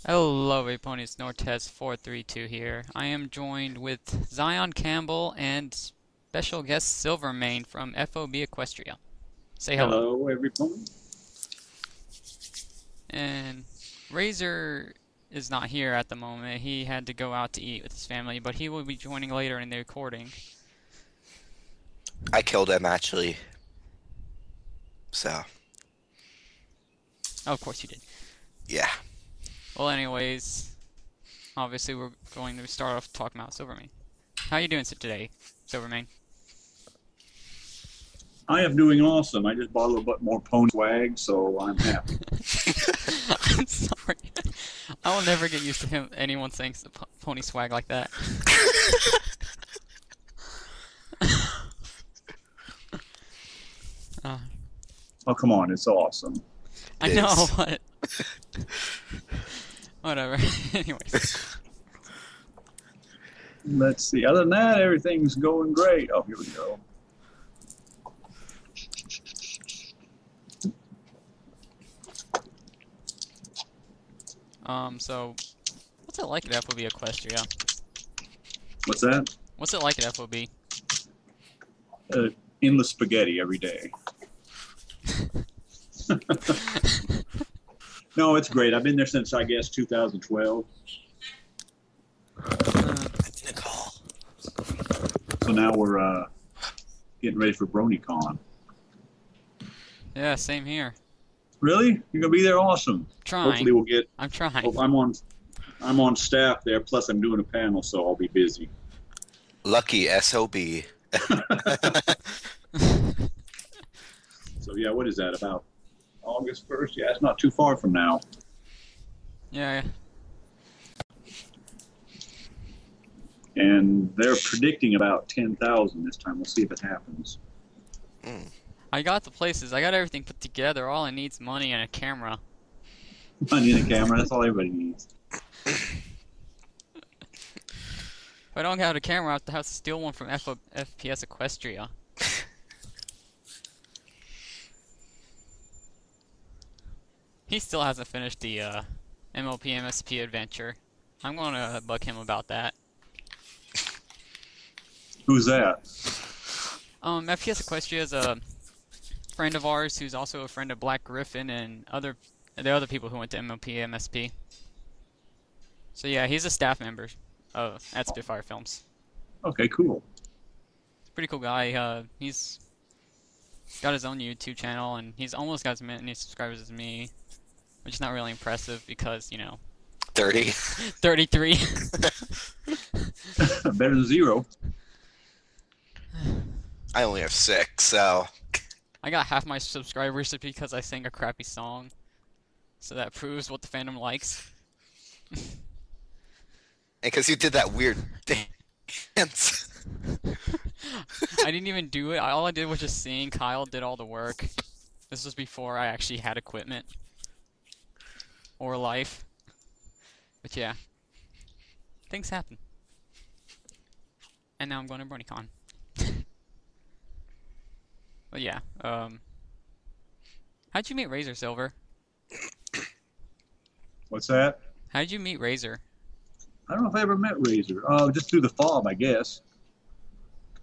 Hello, Ponies Nortez 432 here. I am joined with Zion Campbell and special guest Silvermane from FOBEquestria. Say hello. Hello, everyone. And Razor is not here at the moment. He had to go out to eat with his family, but he will be joining later in the recording. I killed him actually. So, Oh, of course you did. yeah. Well, anyways, obviously we're going to start off talking about Silvermane. How you doing today, Silvermane? I am doing awesome. I just bought a little bit more pony swag, so I'm happy. I'm sorry. I will never get used to anyone saying pony swag like that. Uh, Oh, come on, it's awesome. I It know, is. but whatever. Anyways, Let's see. Other than that, everything's going great. Oh, here we go. so what's it like at FOB Equestria? What's that? What's it like at FOB? Endless spaghetti every day. No, it's great. I've been there since, I guess, 2012. I didn't call. So now we're getting ready for BronyCon. Yeah, same here. Really? You're gonna be there? Awesome. Trying. Hopefully, we'll get. I'm trying. Oh, I'm on staff there. Plus, I'm doing a panel, so I'll be busy. Lucky SOB. So yeah, what is that about? August 1st? Yeah, it's not too far from now. Yeah. And they're predicting about 10,000 this time. We'll see if it happens. I got the places. I got everything put together. All I need is money and a camera. I need a camera. That's all everybody needs. If I don't have a camera, I have to steal one from FPS Equestria. He still hasn't finished the MLP MSP adventure. I'm gonna bug him about that. Who's that? FPS Equestria is a friend of ours who's also a friend of Black Griffin and the other people who went to MLP MSP. So yeah, he's a staff member at Spitfire Films. Okay, cool. Pretty cool guy. He's got his own YouTube channel and he's almost got as many subscribers as me, which is not really impressive because, 30. 33. Better than zero. I only have 6, so. I got half my subscribers just because I sang a crappy song. So that proves what the fandom likes. And because you did that weird dance. I didn't even do it. All I did was just sing. Kyle did all the work. This was before I actually had equipment. Or life. But yeah. Things happen. And now I'm going to BronyCon. But yeah, how'd you meet Razor, Silver? What's that? How'd you meet Razor? I don't know if I ever met Razor. Just through the FOB, I guess.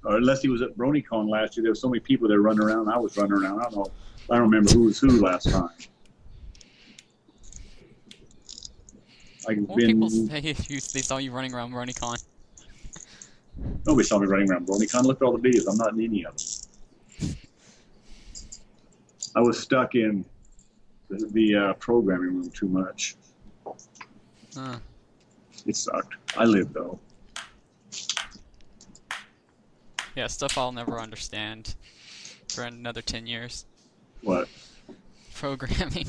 Or unless he was at BronyCon last year. There were so many people there running around. I was running around. I don't know. I don't remember who was who last time. What people say if they saw you running around BronyCon? Nobody saw me running around BronyCon. Look at all the videos. I'm not in any of them. I was stuck in the programming room too much. Huh. It sucked. I lived though. Yeah, stuff I'll never understand for another 10 years. What? Programming.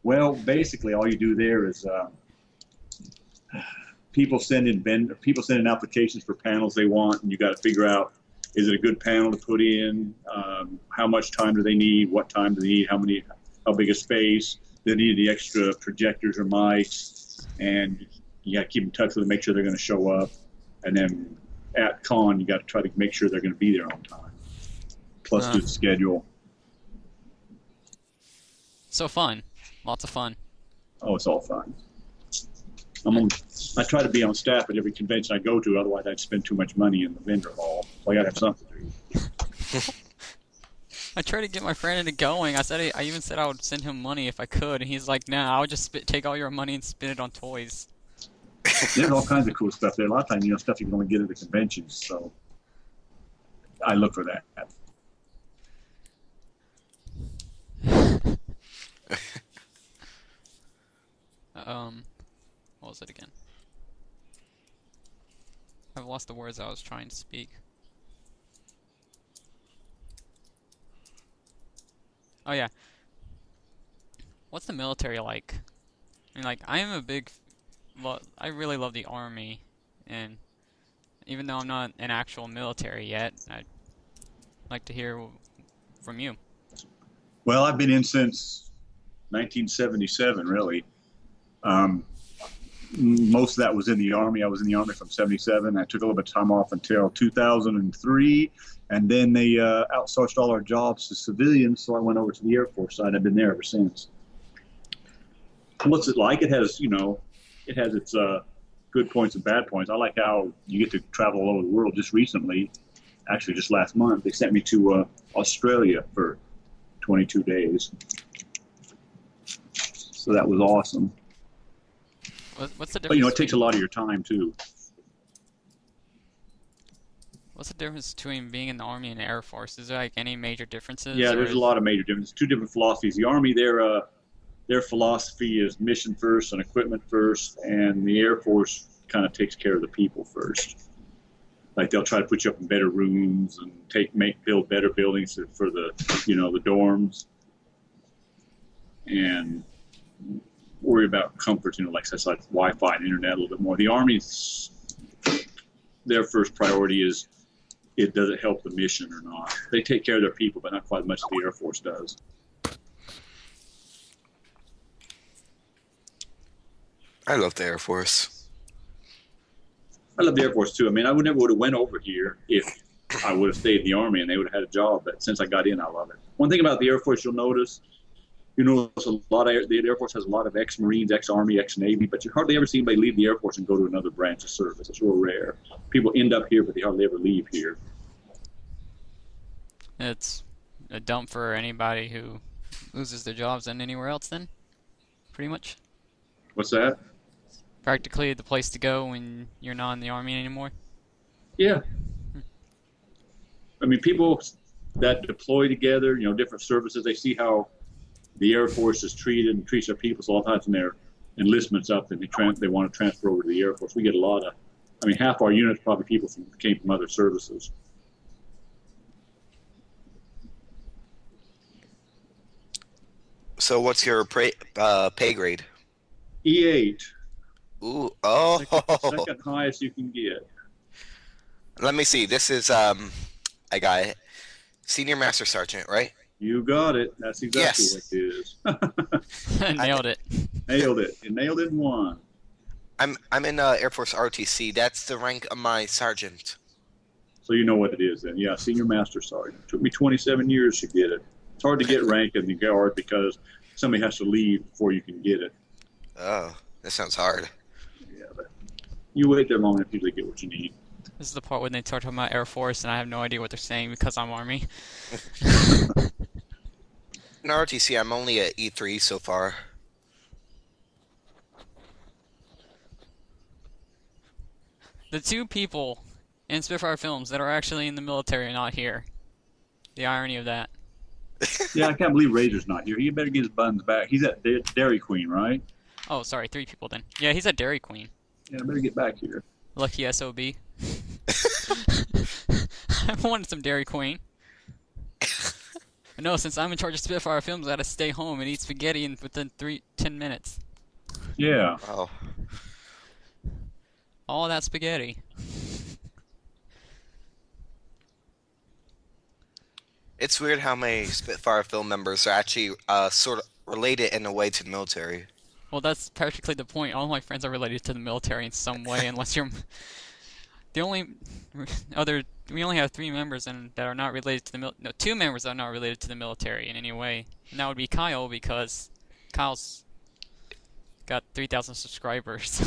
Well, basically, all you do there is people send in applications for panels they want, and you got to figure out, is it a good panel to put in? How much time do they need? What time do they need? How big a space? Do they need the extra projectors or mics? And you got to keep in touch with them, make sure they're going to show up. And then at con, you got to try to make sure they're going to be there on time. Plus, do the schedule. So fun. Lots of fun. Oh, it's all fun. I try to be on staff at every convention I go to, otherwise I'd spend too much money in the vendor hall. So I got to have something to do. I tried to get my friend into going. I even said I would send him money if I could, and he's like, "Nah, I would just take all your money and spend it on toys." There's all kinds of cool stuff there. A lot of times, stuff you can only get at the conventions. So I look for that. What was it again? I've lost the words I was trying to speak. Oh yeah. What's the military like? I mean, like, I am a big... I really love the Army, and even though I'm not an actual military yet, I'd like to hear from you. Well, I've been in since 1977, really. Most of that was in the Army. I was in the Army from 77. I took a little bit of time off until 2003, and then they outsourced all our jobs to civilians, so I went over to the Air Force side. I've been there ever since. What's it like? It has, it has its good points and bad points. I like how you get to travel all over the world. Just recently, actually just last month, they sent me to Australia for 22 days. So that was awesome. What's the difference? But, it takes a lot of your time, too. What's the difference between being in the Army and the Air Force? Is there, like, any major differences? Yeah, there's a lot of major differences. Two different philosophies. The Army, their philosophy is mission first and equipment first, and the Air Force kind of takes care of the people first. Like, they'll try to put you up in better rooms and build better buildings for the the dorms, and worry about comfort, like Wi-Fi and internet a little bit more. The Army's, their first priority is, does it help the mission or not? They take care of their people, but not quite as much as the Air Force does. I love the Air Force. I love the Air Force too. I mean, I never would have went over here if I would have stayed in the Army and they would have had a job. But since I got in, I love it. One thing about the Air Force, you'll notice a lot of the Air Force has a lot of ex-Marines, ex-Army, ex-Navy, but you hardly ever see anybody leave the Air Force and go to another branch of service. It's real rare. People end up here, but they hardly ever leave here. It's a dump for anybody who loses their jobs and anywhere else. Then, pretty much. What's that? Practically the place to go when you're not in the Army anymore. Yeah. I mean, people that deploy together, different services, they see how the Air Force is treated and treats their people. So a lot of times when their enlistment's up and they want to transfer over to the Air Force, we get a lot of, half our units probably people came from other services. So what's your pay grade? E8. Ooh, oh. Second highest you can get. Let me see. This is I got it. Senior Master Sergeant, right? You got it. That's exactly Yes. what it is. Nailed it. Nailed it. You nailed it in one. I'm in Air Force RTC. That's the rank of my sergeant. So you know what it is then. Yeah, Senior Master Sergeant. It took me 27 years to get it. It's hard to get rank in the Guard because somebody has to leave before you can get it. Oh, that sounds hard. Yeah, but you wait there long enough, you usually get what you need. This is the part when they start talking about Air Force and I have no idea what they're saying because I'm Army. In RTC, I'm only at E3 so far. The two people in Spitfire Films that are actually in the military are not here. The irony of that. Yeah, I can't believe Razor's not here. He better get his buttons back. He's at Dairy Queen, right? Oh, sorry, 3 people then. Yeah, he's at Dairy Queen. Yeah, I better get back here. Lucky SOB. I wanted some Dairy Queen. No, since I'm in charge of Spitfire Films, I gotta stay home and eat spaghetti within 10 minutes. Yeah. Oh. All that spaghetti. It's weird how many Spitfire film members are actually sort of related in a way to the military. Well, that's practically the point. All my friends are related to the military in some way, unless you're... The only other... We only have 3 members that are not related to the military. No, 2 members that are not related to the military in any way. And that would be Kyle, because Kyle's got 3,000 subscribers.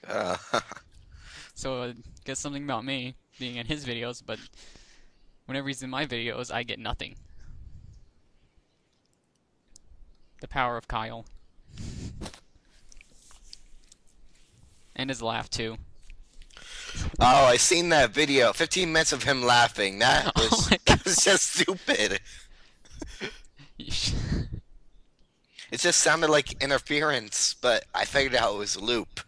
Uh, So guess something about me being in his videos, but whenever he's in my videos, I get nothing. The power of Kyle. And his laugh too. oh, I seen that video. 15 minutes of him laughing. That Oh was, my that was just stupid. gosh. It just sounded like interference, but I figured out it was a loop.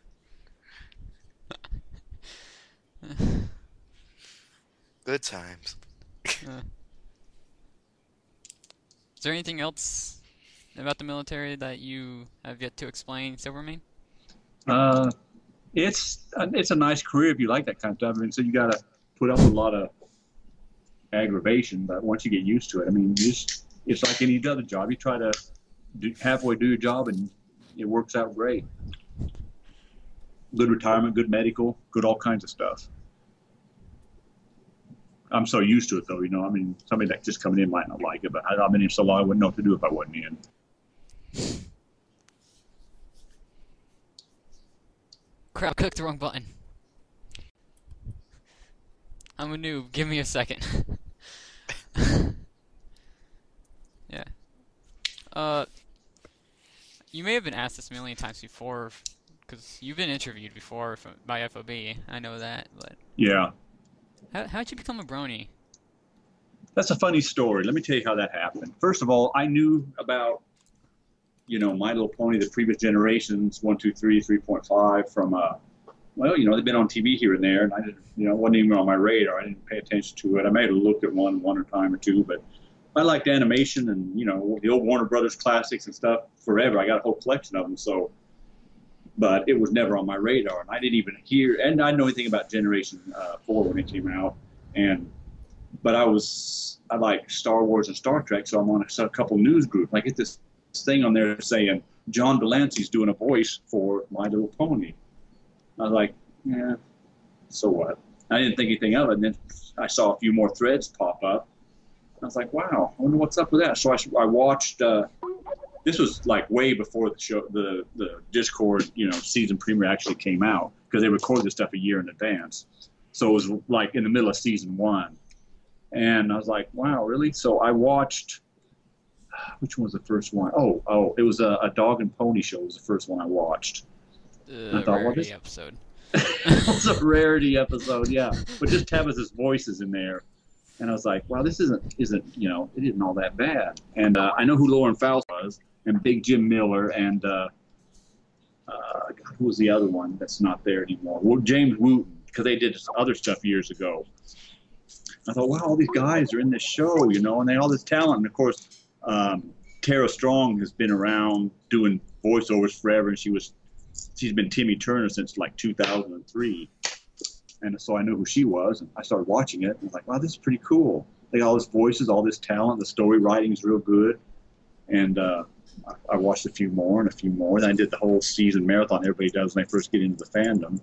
Good times. Is there anything else about the military that you have yet to explain, Silvermane? It's a nice career if you like that kind of stuff. I mean, so you got to put up with a lot of aggravation, but once you get used to it, I mean, it's like any other job. You try to halfway do your job, and it works out great. Good retirement, good medical, good all kinds of stuff. I'm so used to it, though. I mean, somebody that just coming in might not like it, but I've been in so long, I wouldn't know what to do if I wasn't in. Crap, clicked the wrong button. I'm a noob. Give me a second. Yeah. You may have been asked this a million times before, because you've been interviewed before by FOB. I know that, but Yeah. how'd you become a brony? That's a funny story. Let me tell you how that happened. First of all, I knew about, My Little Pony, the previous generations, 1, 2, 3, 3.5 from, they've been on TV here and there, and I didn't, wasn't even on my radar. I didn't pay attention to it. I may have looked at one time or two, but I liked animation and, the old Warner Brothers classics and stuff forever. I got a whole collection of them, but it was never on my radar, and I didn't even hear, and I didn't know anything about Generation 4 when it came out, but I like Star Wars and Star Trek, so I'm on a couple news groups. I get this thing on there saying John Delancey's doing a voice for My Little Pony. I was like, yeah, so what? I didn't think anything of it, and then I saw a few more threads pop up. I was like, wow, I wonder what's up with that. So I watched. This was like way before the show, the Discord, season premiere actually came out, because they record this stuff a year in advance. So it was like in the middle of season 1, and I was like, wow, really? So I watched. Which one was the first one? Oh, it was a dog and pony show. Was the first one I watched. The rarity episode. It was a rarity episode, yeah. But just Tabitha's voices in there. And I was like, wow, this isn't it isn't all that bad. And I know who Lauren Faust was, and Big Jim Miller, and who was the other one that's not there anymore? Well, James Wooten, because they did other stuff years ago. I thought, wow, all these guys are in this show, and they have all this talent. And of course, Tara Strong has been around doing voiceovers forever, and she's been Timmy Turner since like 2003. And so I knew who she was, and I started watching it, and I was like, wow, this is pretty cool. They got all this voices, all this talent, the story writing is real good. And I watched a few more, and I did the whole season marathon everybody does when they first get into the fandom.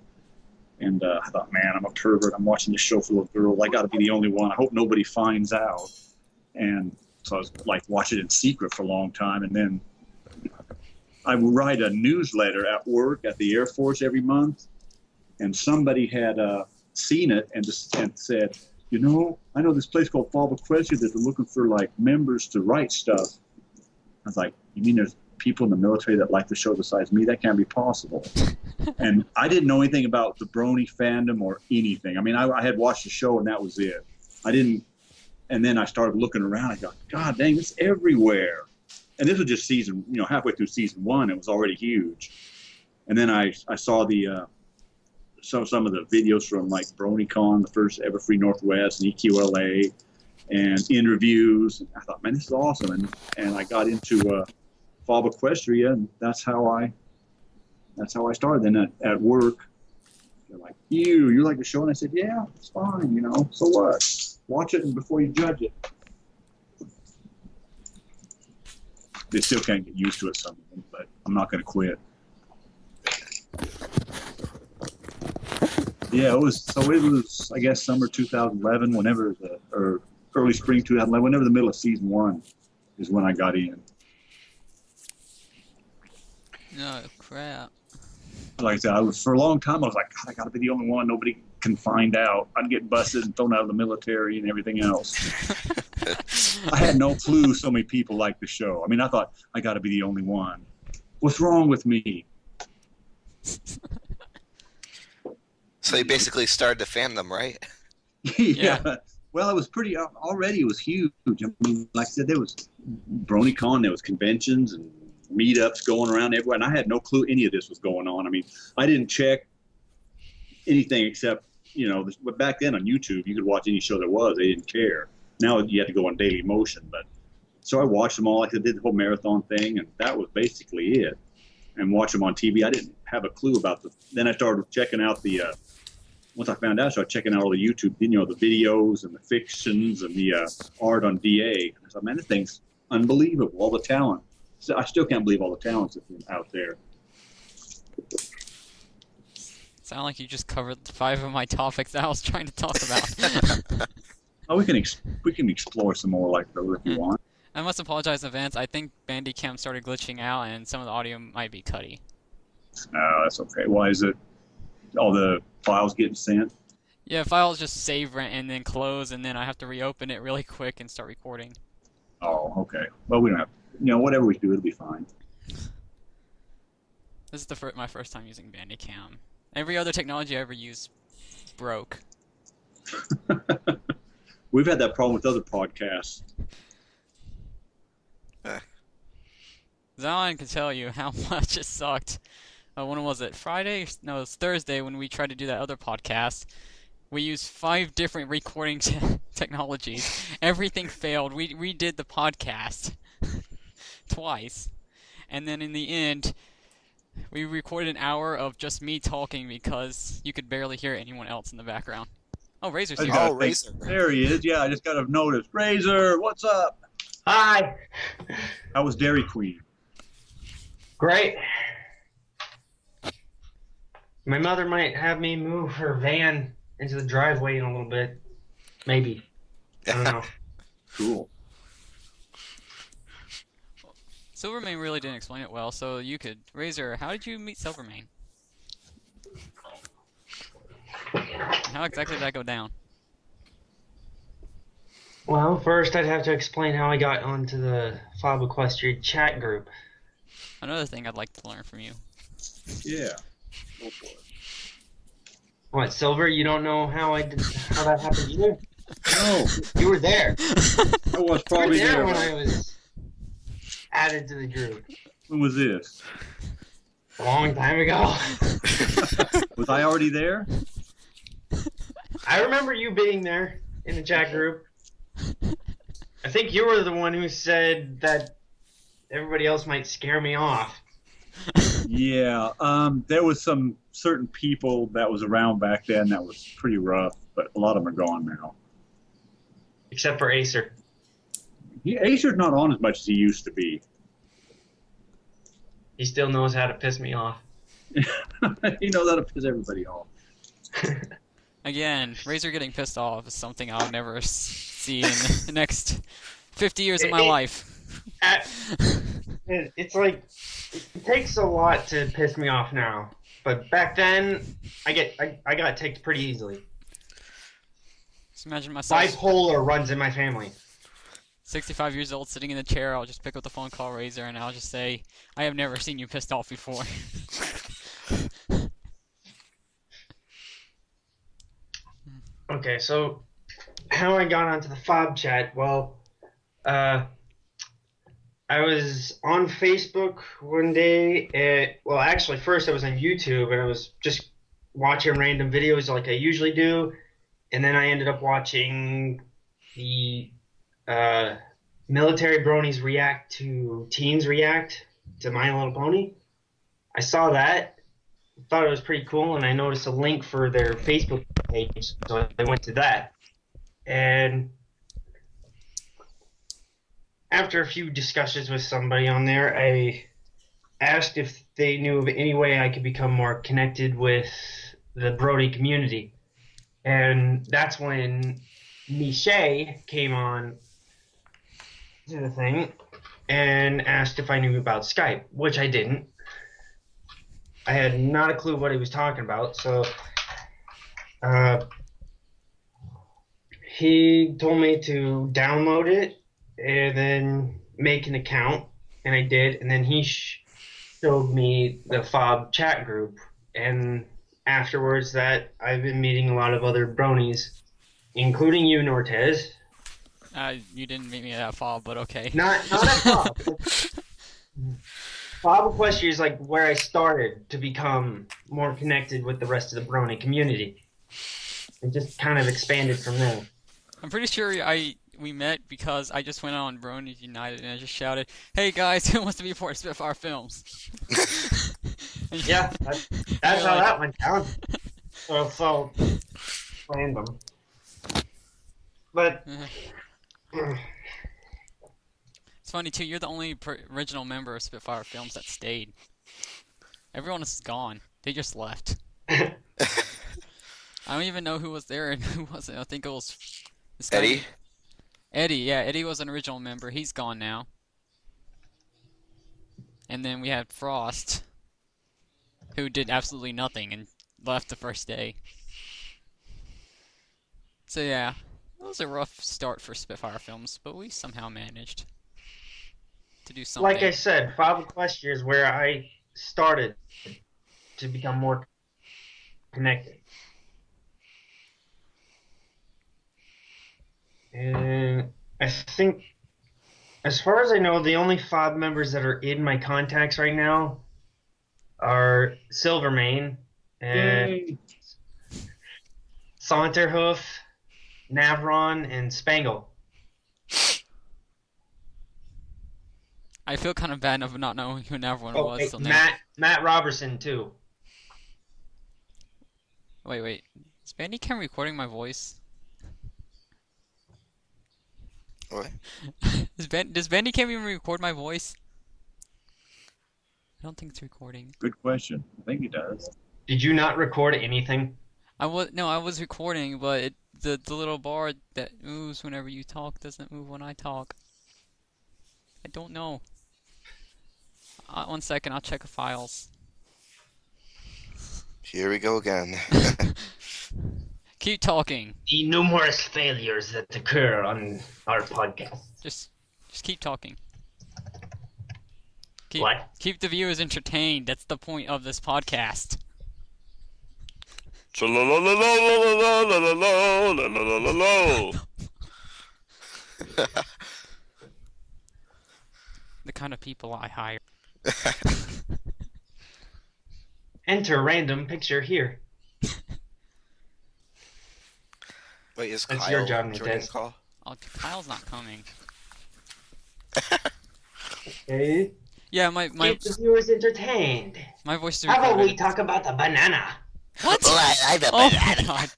And I thought, man, I'm a pervert. I'm watching this show full of girls. I got to be the only one. I hope nobody finds out. And so I was like watching it in secret for a long time. And then I would write a newsletter at work at the Air Force every month. And somebody had seen it and said, I know this place called FOBEquestria that they're looking for like members to write stuff. I was like, you mean there's people in the military that like the show besides me? That can't be possible. And I didn't know anything about the Brony fandom or anything. I mean, I had watched the show and that was it. I didn't. And then I started looking around. I thought, God dang, it's everywhere. And this was just halfway through season 1, it was already huge. And then I saw some of the videos from like BronyCon, the first ever Free Northwest, and EQLA, and interviews. And I thought, man, this is awesome. And I got into FOBEquestria, and that's how I started. Then at work, They're like, you like the show? And I said, yeah, it's fine, you know, so what? Watch it before you judge it. They still can't get used to it, some of them, but I'm not going to quit. Yeah, it was, I guess, summer 2011, or early spring 2011, whenever the middle of season 1 is when I got in. No crap. Like I said, for a long time, I was like, God, I got to be the only one. Nobody can find out. I'd get busted and thrown out of the military and everything else. I had no clue so many people liked the show. I mean, I thought, I got to be the only one. What's wrong with me? So you basically started the fandom, right? Yeah. Well, it was already it was huge. I mean, like I said, there was BronyCon, there was conventions and meetups going around everywhere, and I had no clue any of this was going on. I mean, I didn't check anything except, you know, but back then on YouTube, you could watch any show there was. They didn't care. Now you had to go on Daily Motion, but so I watched them all. I did the whole marathon thing, and that was basically it. And watch them on TV. I didn't have a clue about Then I started checking out once I found out, I started checking out all the YouTube, you know, the videos and the fictions and the art on DA. I thought, man, this thing's unbelievable, all the talent. So I still can't believe all the talents that's out there. Sound like you just covered 5 of my topics that I was trying to talk about. Oh, we can explore some more like those if you want. I must apologize in advance. I think Bandicam started glitching out and some of the audio might be cutty. Oh, that's okay. Why is it all the files getting sent? Yeah, files just save and then close, and then I have to reopen it really quick and start recording. Oh, okay. Well, we don't have, you know, whatever we do, it'll be fine. This is my first time using Bandicam. Every other technology I ever used broke. We've had that problem with other podcasts. Zion can tell you how much it sucked. When was it? Friday? No, it was Thursday when we tried to do that other podcast. We used 5 different recording technologies. Everything failed. We redid the podcast twice. And then in the end, we recorded an hour of just me talking because you could barely hear anyone else in the background. Oh, Razor's here. Oh, Razor. There he is. Yeah, I just got to notice. Razor, what's up? Hi. How was Dairy Queen? Great. My mother might have me move her van into the driveway in a little bit. Maybe. I don't know. Cool. Silvermane really didn't explain it well, so you could. Razor, how did you meet Silvermane? How exactly did that go down? Well, first I'd have to explain how I got onto the FOBEquestria chat group. Another thing I'd like to learn from you. Yeah. Go for it. What, Silver? You don't know how that happened either? No. You were there. I was You were probably there there. when I was added to the group. When was this? A long time ago. Was I already there? I remember you being there in the chat group. I think you were the one who said that everybody else might scare me off. Yeah. There was some certain people that was around back then that was pretty rough, but a lot of them are gone now. Except for Acer. Acer's not on as much as he used to be. He still knows how to piss me off. He knows how to piss everybody off. Again, Razor getting pissed off is something I'll never see in the next 50 years of my life. It's like, it takes a lot to piss me off now. But back then, I got ticked pretty easily. Just imagine myself. Bipolar runs in my family. 65 years old, sitting in the chair, I'll just pick up the phone, call Razor, and I'll just say, I have never seen you pissed off before. Okay, so how I got onto the FOB chat, well, I was on Facebook one day, well, actually, first I was on YouTube, and I was just watching random videos like I usually do, and then I ended up watching the military bronies react to teens react to My Little Pony. I saw that, thought it was pretty cool, and I noticed a link for their Facebook page, so I went to that. And after a few discussions with somebody on there, I asked if they knew of any way I could become more connected with the Brody community. And that's when Miche came on to the thing and asked if I knew about Skype, which I didn't. I had not a clue what he was talking about, so he told me to download it and then make an account, and I did, and then he showed me the FOB chat group, and afterwards that I've been meeting a lot of other bronies, including you, Nortez. You didn't meet me at FOB, but okay. Not at FOB. FOBEquestria is like where I started to become more connected with the rest of the brony community. It just kind of expanded from there. I'm pretty sure we met because I just went on Bronies United and I just shouted, "Hey guys, who wants to be part of Spitfire Films?" Yeah, that's how that went down. So random. But it's funny too. You're the only original member of Spitfire Films that stayed. Everyone else is gone. They just left. I don't even know who was there and who wasn't. I think it was this guy. Eddie? Eddie, yeah, Eddie was an original member. He's gone now. And then we had Frost, who did absolutely nothing and left the first day. So yeah, it was a rough start for Spitfire Films, but we somehow managed to do something. like I said, FOBEquestria is where I started to become more connected. And I think, as far as I know, the only FOB members that are in my contacts right now are Silvermane and Saunterhoof, Navron, and Spangle. I feel kind of bad of not knowing who everyone was. Wait, So now. Matt Robertson too. Wait. Is Bandicam recording my voice? What? Does Bandicam even record my voice? I don't think it's recording. Good question. I think he does. Did you not record anything? I was recording, but the little bar that moves whenever you talk doesn't move when I talk. I don't know. 1 second, I'll check the files. Here we go again. Keep talking. The numerous failures that occur on our podcast. Just keep talking. What? Keep the viewers entertained. That's the point of this podcast. The kind of people I hire. Enter random picture here. Wait, is That's Kyle your job, joining the Nitez. call? Oh, Kyle's not coming. Okay. Yeah, my Keep the viewers entertained. my voice is How about recorded. we talk about the banana? What? I Oh my god.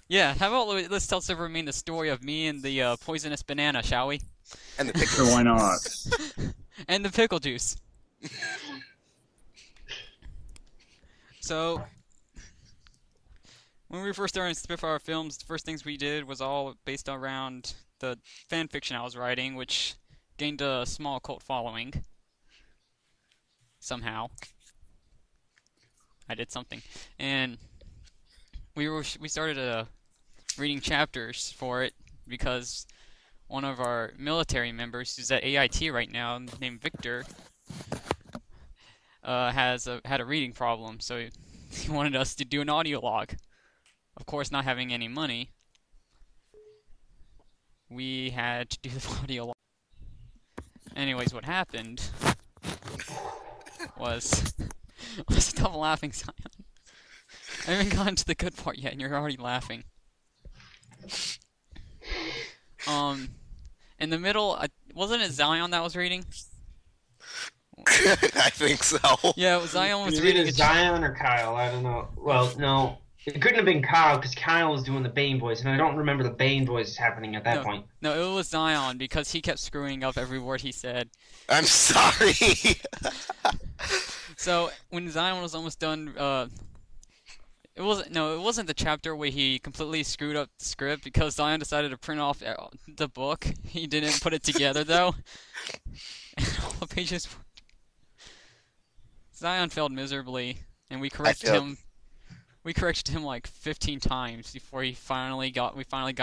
Yeah, how about let's tell Silvermane the story of me and the poisonous banana, shall we? And the So pickles. why not? And the pickle juice. So, when we first started Spitfire Films, the first things we did was all based around the fan fiction I was writing, which gained a small cult following. Somehow. I did something. And we started reading chapters for it because one of our military members who's at AIT right now, named Victor, had a reading problem, so he wanted us to do an audio log. Of course, not having any money, we had to do the audio log. Anyways, what happened was stop laughing, Zion. I haven't gotten to the good part yet, and you're already laughing. In the middle, wasn't it Zion that was reading? I think so. Yeah, Zion was Was reading either a Zion or Kyle. I don't know. Well, no. It couldn't have been Kyle because Kyle was doing the Bane voice, and I don't remember the Bane voice happening at that No, point. no, it was Zion because he kept screwing up every word he said. I'm sorry. So when Zion was almost done, it wasn't the chapter where he completely screwed up the script because Zion decided to print off the book. He didn't put it together though. And all the pages. Zion failed miserably, and we corrected him. We corrected him like 15 times before we finally got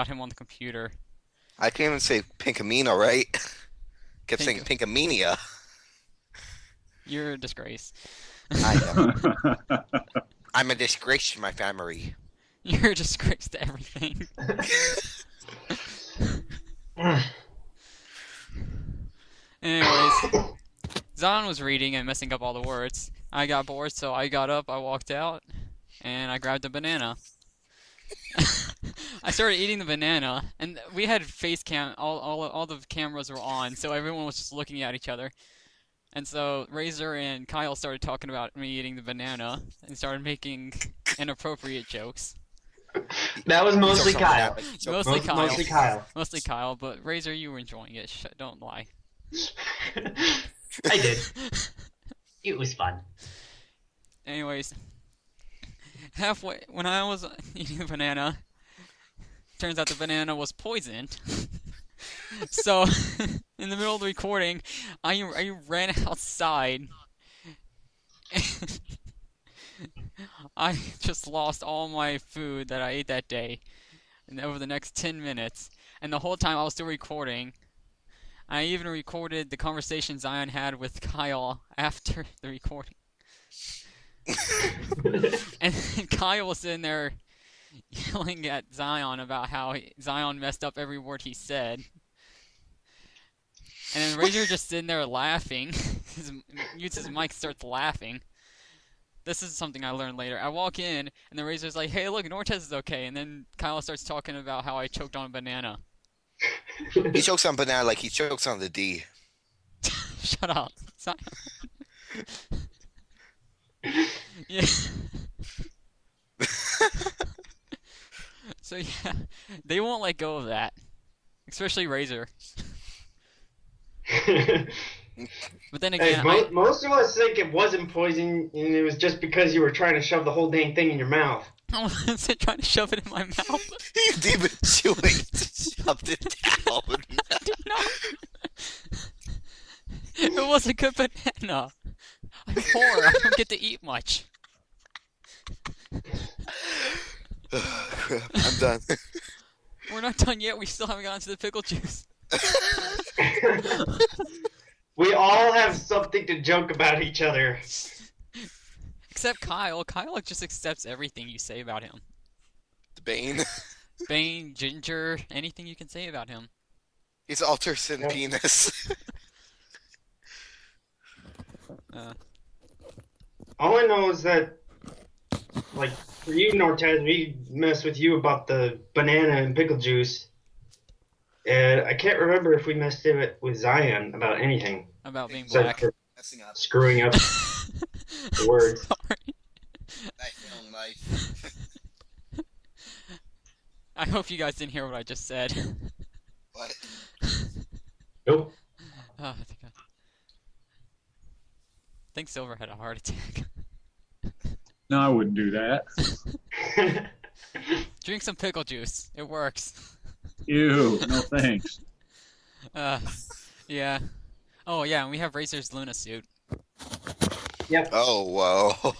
him on the computer. I can't even say Pinkamena, right? Kept saying Pinkamania. You're a disgrace. I am. I'm a disgrace to my family. You're a disgrace to everything. Anyways, Zion was reading and messing up all the words. I got bored, so I got up, I walked out, and I grabbed a banana. I started eating the banana, and we had face cam. All the cameras were on, so everyone was just looking at each other. And so Razor and Kyle started talking about me eating the banana and started making inappropriate jokes. That was mostly Kyle. Mostly Kyle. Mostly Kyle. Mostly Kyle, but Razor, you were enjoying it. Don't lie. I did. It was fun. Anyways, halfway when I was eating the banana, turns out the banana was poisoned. So, in the middle of the recording, I ran outside. And I just lost all my food that I ate that day, and over the next 10 minutes. And the whole time I was still recording. I even recorded the conversation Zion had with Kyle after the recording. And Kyle was sitting there yelling at Zion about how Zion messed up every word he said. And then Razor just sitting there laughing. Mutes his mic, starts laughing. This is something I learned later. I walk in, and the Razor's like, "Hey, look, Nortez is okay." And then Kyle starts talking about how I choked on a banana. He chokes on banana like he chokes on the D. Shut up. Yeah. So yeah, they won't let go of that, especially Razor. But then again, most of us think it wasn't poison, and it was just because you were trying to shove the whole dang thing in your mouth. I wasn't trying to shove it in my mouth. He didn't chew it, shoved it down. I did not. It was a good banana. I'm poor. I don't get to eat much. I'm done. We're not done yet. We still haven't gotten to the pickle juice. We all have something to joke about each other. Except Kyle. Kyle just accepts everything you say about him. The Bane. Bane, Ginger, anything you can say about him. He's Alterson penis. All I know is that, like, for you, Nortez, we messed with you about the banana and pickle juice. And I can't remember if we messed with Zion about anything. About being except black. for screwing up the words. Sorry. I hope you guys didn't hear what I just said. What? Nope. Oh, I think Silver had a heart attack. No, I wouldn't do that. Drink some pickle juice. It works. Ew, no thanks. Yeah. Oh, yeah, and we have Razor's Luna suit. Yep. Oh, whoa.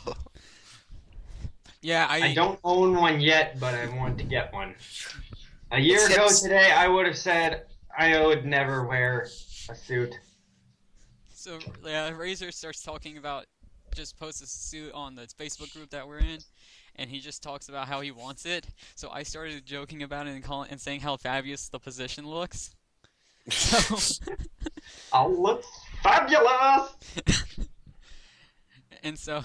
Yeah, I don't own one yet, but I want to get one. A year ago today, I would have said I would never wear a suit. So, yeah, Razor starts talking about, just posts a suit on the Facebook group that we're in, and he just talks about how he wants it. So I started joking about it and saying how fabulous the position looks. So, I'll look fabulous! And so,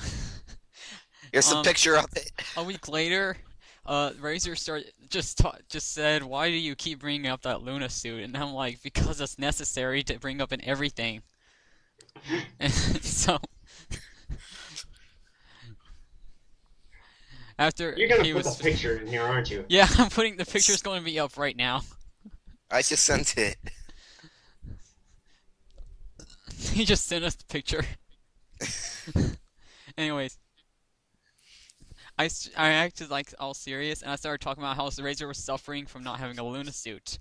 Here's a picture of it. a week later, Razor just said, "Why do you keep bringing up that Luna suit?" And I'm like, "Because it's necessary to bring up in everything." And so after You're gonna he put the was, picture in here, aren't you? yeah, I'm putting the picture's going to be up right now. I just sent it. He just sent us the picture. Anyways, I acted like all serious, and I started talking about how Razor was suffering from not having a Luna suit.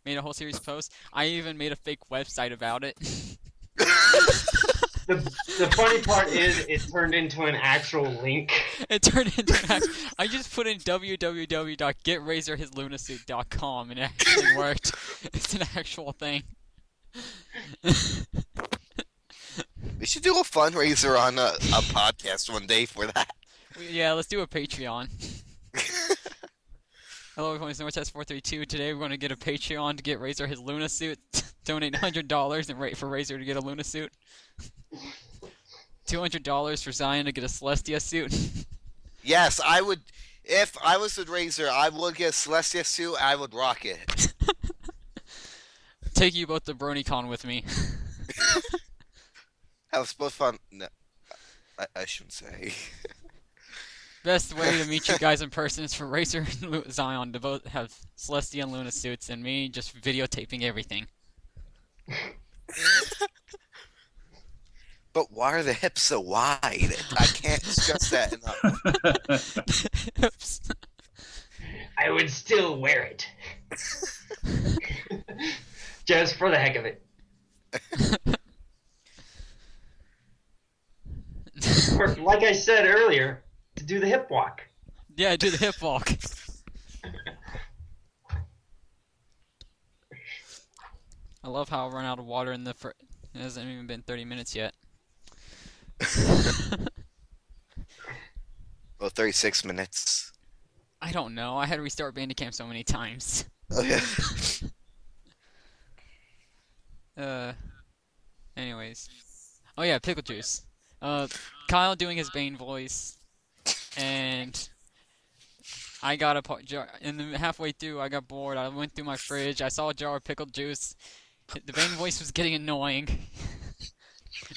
Made a whole series post. I even made a fake website about it. The funny part is it turned into an actual link. It turned into I just put in www.getrazorhislunasuit.com and it actually worked. It's an actual thing. We should do a fundraiser on a podcast one day for that. Yeah, let's do a Patreon. Hello everyone, it's NorTest432. Today we're going to get a Patreon to get Razor his Luna suit. Donate $100 and wait for Razor to get a Luna suit. $200 for Zion to get a Celestia suit. Yes, I would. If I was with Razor, I would get a Celestia suit. I would rock it. Take you both to BronyCon with me. Have both fun. No, I shouldn't say. Best way to meet you guys in person is for Razor and Zion to both have Celestia and Luna suits, and me just videotaping everything. But why are the hips so wide? I can't stress that enough. Oops. I would still wear it. Just for the heck of it. Or, like I said earlier, to do the hip walk. Yeah, do the hip walk. I love how I run out of water in the it hasn't even been 30 minutes yet. Well, 36 minutes. I don't know. I had to restart Bandicam so many times. Oh, yeah. Anyways. Oh yeah, pickle juice. Kyle doing his Bane voice, and I got a jar. And then halfway through, I got bored. I went through my fridge. I saw a jar of pickled juice. The Bane voice was getting annoying,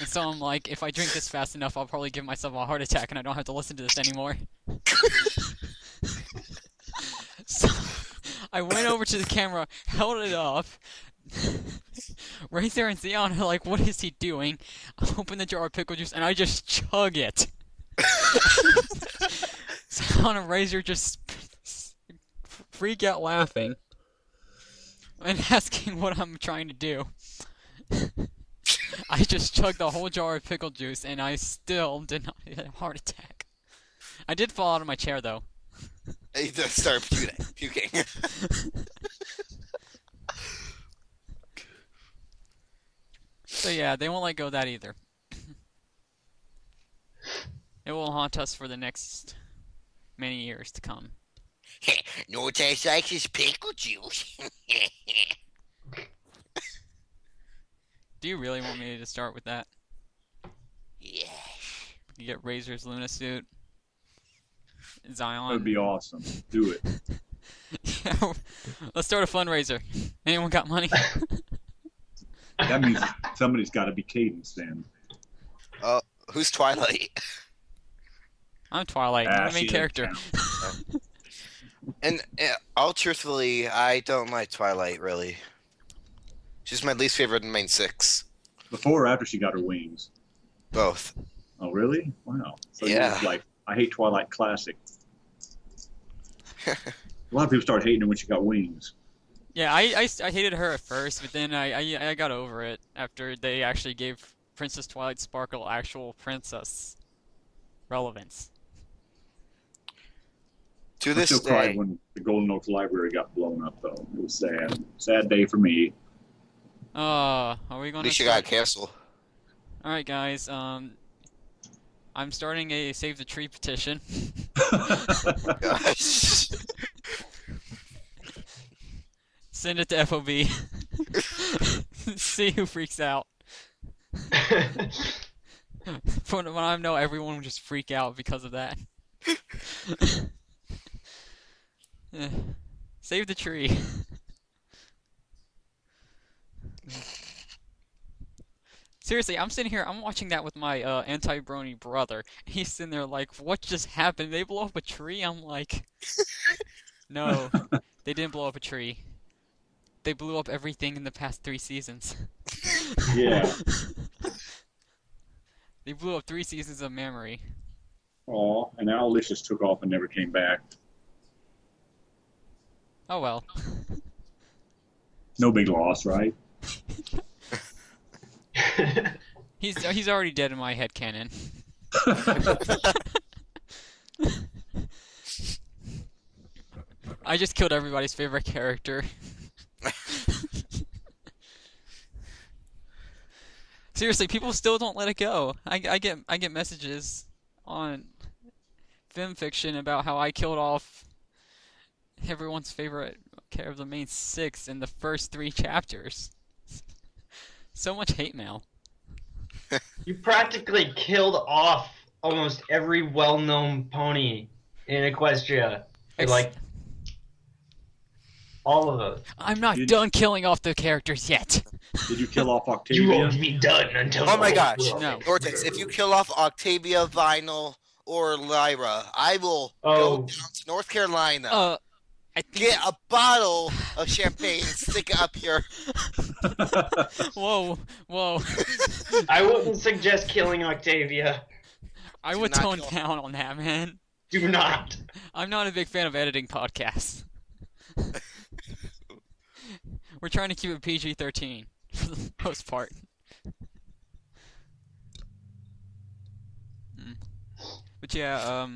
and so I'm like, if I drink this fast enough, I'll probably give myself a heart attack, and I don't have to listen to this anymore. So I went over to the camera, held it up. Razor and Zion are like, what is he doing? I open the jar of pickle juice and I just chug it. Zion and Razor just freak out laughing and asking what I'm trying to do. I just chugged the whole jar of pickle juice and I still did not get a heart attack. I did fall out of my chair though. You just start puking. So yeah, they won't let go of that either. It will haunt us for the next many years to come. No taste like his pickle juice. Do you really want me to start with that? Yeah. You get Razor's Luna suit. Zion. That would be awesome. Do it. Yeah, let's start a fundraiser. Anyone got money? That means somebody's got to be Cadence then. Who's Twilight? I'm Twilight. I'm the main She character. And all truthfully, I don't like Twilight really. She's my least favorite in main 6. Before or after she got her wings? Both. Oh, really? Wow. So Yeah. It's like, I hate Twilight Classic. A lot of people started hating her when she got wings. Yeah, I hated her at first, but then I got over it after they actually gave Princess Twilight Sparkle actual princess relevance. To I this still cried day, when the Golden Oaks Library got blown up, though. It was sad. Sad day for me. Are we at going least to you got canceled. Alright guys, I'm starting a Save the Tree petition. Gosh. Send it to FOB. See who freaks out. When I know everyone will just freak out because of that. Save the tree. Seriously, I'm sitting here, I'm watching that with my anti-brony brother. He's sitting there like, what just happened? They blow up a tree? I'm like, no, they didn't blow up a tree. They blew up everything in the past 3 seasons. Yeah. They blew up 3 seasons of memory. Aw, and now Alicious took off and never came back. Oh well. No big loss, right? He's already dead in my head canon. I just killed everybody's favorite character. Seriously, people still don't let it go. I get messages on FimFiction about how I killed off everyone's favorite character of the main 6 in the first 3 chapters. So much hate mail. You practically killed off almost every well-known pony in Equestria. Like, all of them. I'm not done killing off the characters yet. Did you kill off Octavia? You won't be done until... Oh my gosh. No. Vortex, if you kill off Octavia, Vinyl, or Lyra, I will go down to North Carolina. I think... Get a bottle of champagne and stick it up here. Whoa. I wouldn't suggest killing Octavia. I would tone down on that, man. Do not. I'm not a big fan of editing podcasts. We're trying to keep it PG-13 for the most part. But yeah,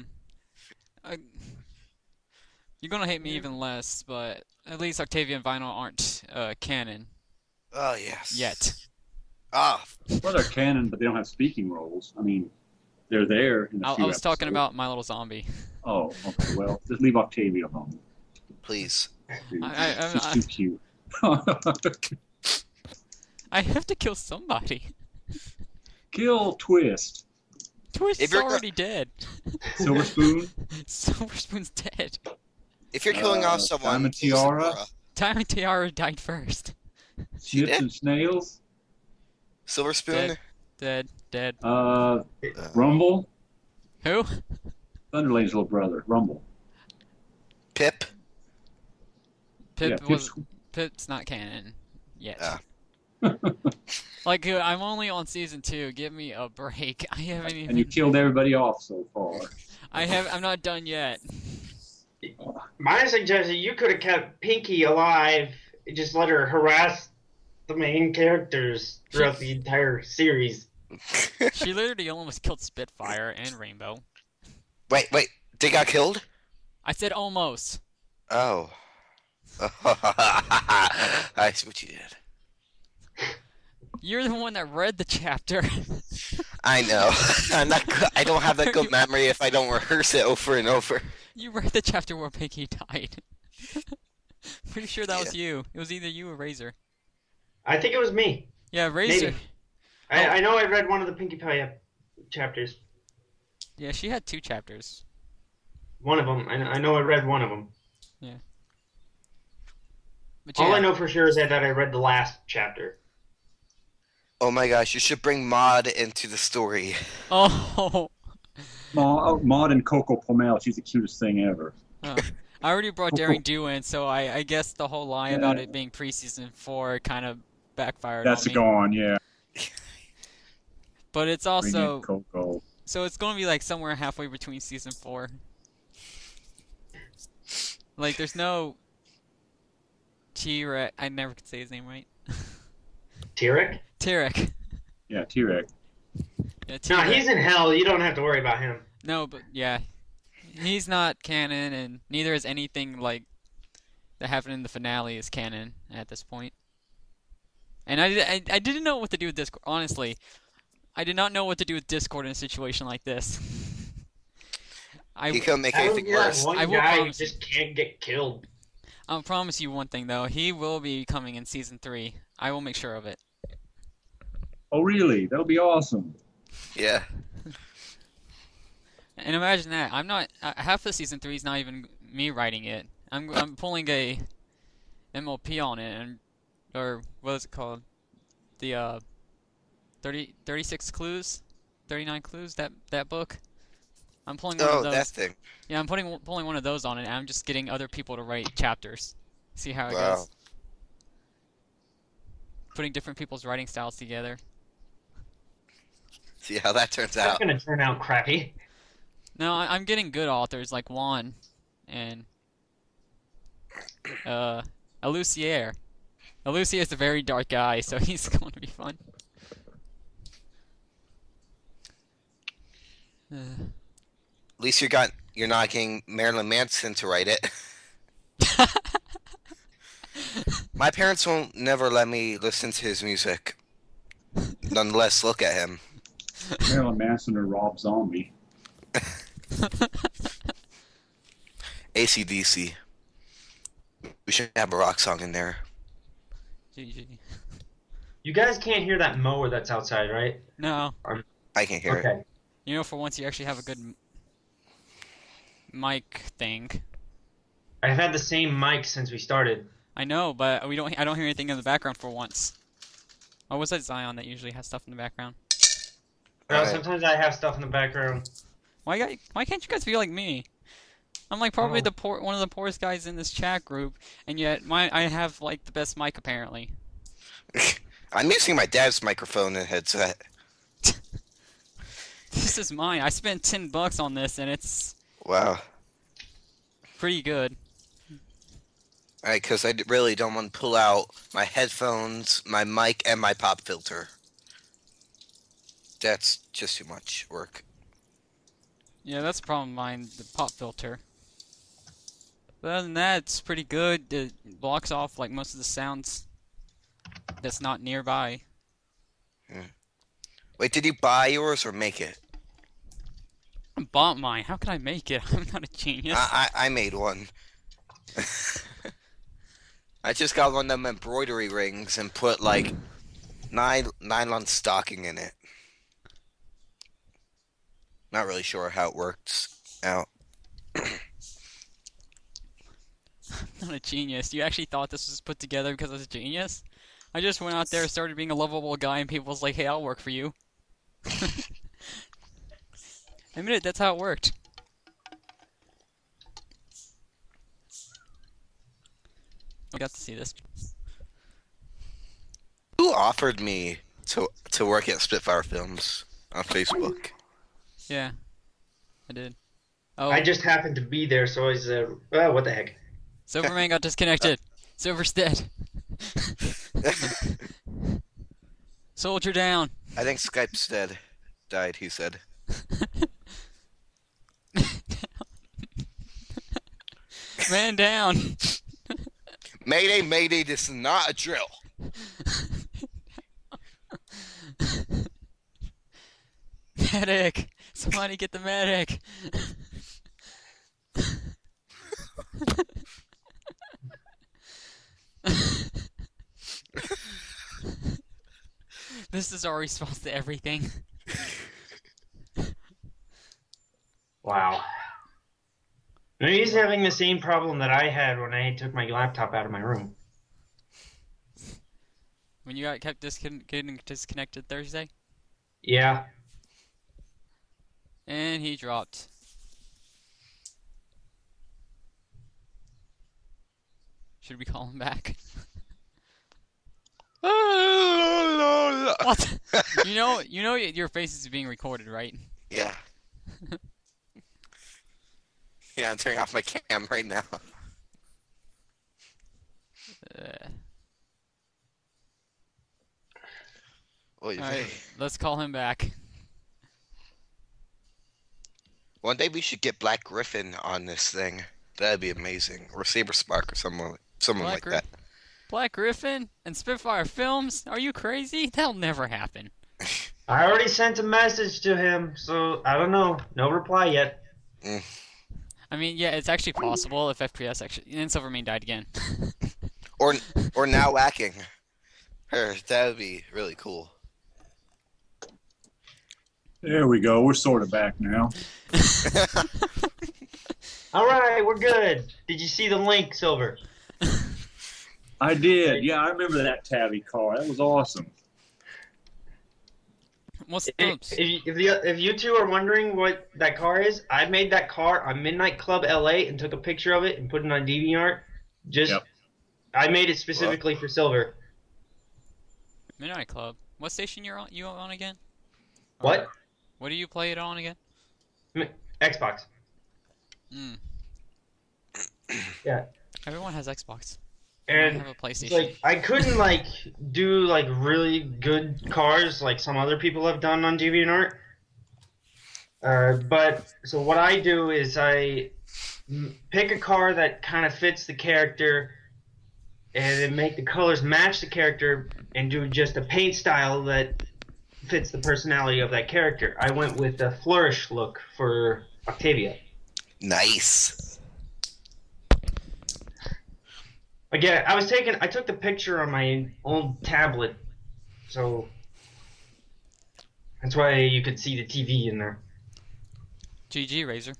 you're gonna hate me even less, but at least Octavia and Vinyl aren't canon. Oh, yes. Yet. Ah. Well, they're canon, but they don't have speaking roles. I mean, they're there in a few I was talking episodes. about My Little Zombie. Oh, okay. Well, just leave Octavia alone. Please. She's too cute. I have to kill somebody. Kill Twist. Twist is already dead. Silver Spoon. Silver Spoon's dead. If you're killing off someone, Diamond Tiara. Diamond Tiara died first. Snips and Snails. Silver Spoon. Dead. Rumble. Who? Thunderlane's little brother, Rumble. Pip. Pip's not canon yet. Yeah. Like, I'm only on season 2. Give me a break. I haven't even. And you killed everybody off so far. I'm not done yet. My suggestion: you could have kept Pinky alive. Just let her harass the main characters throughout the entire series. She literally almost killed Spitfire and Rainbow. Wait. They got killed? I said almost. Oh. I see what you did. You're the one that read the chapter. I know. I'm not. I don't have that good memory if I don't rehearse it over and over. You read the chapter where Pinky died. Pretty sure that was you. It was either you or Razor. I think it was me. Yeah, Razor. Maybe. I know I read one of the Pinkie Pie chapters. Yeah, she had 2 chapters. One of them. I know I read one of them. Yeah. But All I know for sure is that I read the last chapter. Oh my gosh, you should bring Maud into the story. Oh. Maud and Coco Pomel, she's the cutest thing ever. Oh. I already brought Daring Do in, so I guess the whole lie about it being pre-season 4 kind of backfired That's on me. gone, yeah. But it's also... Coco. So it's going to be like somewhere halfway between season 4. Like, there's no... T-Rex... I never could say his name right. T-Rex? T-Rex. Yeah, T-Rex. Yeah, No, he's in hell. You don't have to worry about him. No, but yeah. He's not canon, and neither is anything like that happened in the finale is canon at this point. And I didn't know what to do with Discord. Honestly, I did not know what to do with Discord in a situation like this. You can make anything worse. One guy just can't get killed. I'll promise you one thing though. He will be coming in season 3. I will make sure of it. Oh, really? That'll be awesome. Yeah. And imagine that. I'm not half of season 3 is not even me writing it. I'm pulling a MLP on it, or what is it called? The 36 clues, 39 clues. That book. I'm pulling one of Oh, that those. thing. Yeah, I'm pulling one of those on it, and I'm just getting other people to write chapters. See how it Wow. goes. Putting different people's writing styles together. See how that turns That's out. gonna turn out crappy. No, I'm getting good authors like Juan and Alucier. Alucier is a very dark guy, so he's going to be fun. At least you're not getting Marilyn Manson to write it. My parents won't never let me listen to his music. Nonetheless, look at him. Marilyn Manson or Rob Zombie. AC/DC. We should have a rock song in there. GG. You guys can't hear that mower that's outside, right? No. I can hear it. Okay. You know, for once you actually have a good mic thing. I've had the same mic since we started. I know, but I don't hear anything in the background for once. Oh, was that Zion that usually has stuff in the background? Well, Alright. sometimes I have stuff in the background. Why can't you guys be like me? I'm like probably Oh. one of the poorest guys in this chat group, and yet I have like the best mic apparently. I'm using my dad's microphone and headset. This is mine. I spent $10 on this, and it's Wow. pretty good. Alright, because I really don't want to pull out my headphones, my mic, and my pop filter. That's just too much work. Yeah, that's the problem of mine, the pop filter. But other than that, it's pretty good. It blocks off like most of the sounds that's not nearby. Wait, did you buy yours or make it? I bought mine. How could I make it? I'm not a genius. I made one. I just got one of them embroidery rings and put like nylon stocking in it. Not really sure how it works out. I'm not a genius. You actually thought this was put together because I was a genius? I just went out there, started being a lovable guy, and people was like, "Hey, I'll work for you." Admit it, that's how it worked. I got to see this. Who offered me to work at Spitfire Films on Facebook? Yeah, I did. Oh, I just happened to be there, so I said, well, what the heck. Silvermane got disconnected. Silver's dead. Soldier down. I think Skype's died, he said. Man down. Mayday, mayday, this is not a drill. Medic! Somebody get the medic! This is our response to everything. Wow. And he's having the same problem that I had when I took my laptop out of my room. When you got kept getting disconnected Thursday? Yeah. And he dropped. Should we call him back? What? You know your face is being recorded, right? Yeah. Yeah, I'm turning off my cam right now. Oy vey. Alright, let's call him back. One day we should get Black Griffin on this thing. That'd be amazing. Or Saber Spark or someone like that. Black Griffin and Spitfire Films? Are you crazy? That'll never happen. I already sent a message to him, so I don't know. No reply yet. I mean, yeah, it's actually possible if FPS actually... And Silvermane died again. Or now whacking her. That would be really cool. There we go. We're sort of back now. All right, we're good. Did you see the link, Silver? I did. Yeah, I remember that Tabby car. That was awesome. What's oops. If you two are wondering what that car is, I made that car on Midnight Club LA and took a picture of it and put it on DeviantArt. Yep. I made it specifically for Silver. Midnight Club. What station you on again? What? What do you play it on again? Xbox. Hmm. Yeah. Everyone has Xbox. And I have a PlayStation. like I couldn't like do like really good cars like some other people have done on DeviantArt. But so what I do is I pick a car that kind of fits the character, and then make the colors match the character, and do just a paint style that fits the personality of that character. I went with the flourish look for Octavia. Nice. Again, I took the picture on my old tablet, so that's why you could see the TV in there. GG, Razor.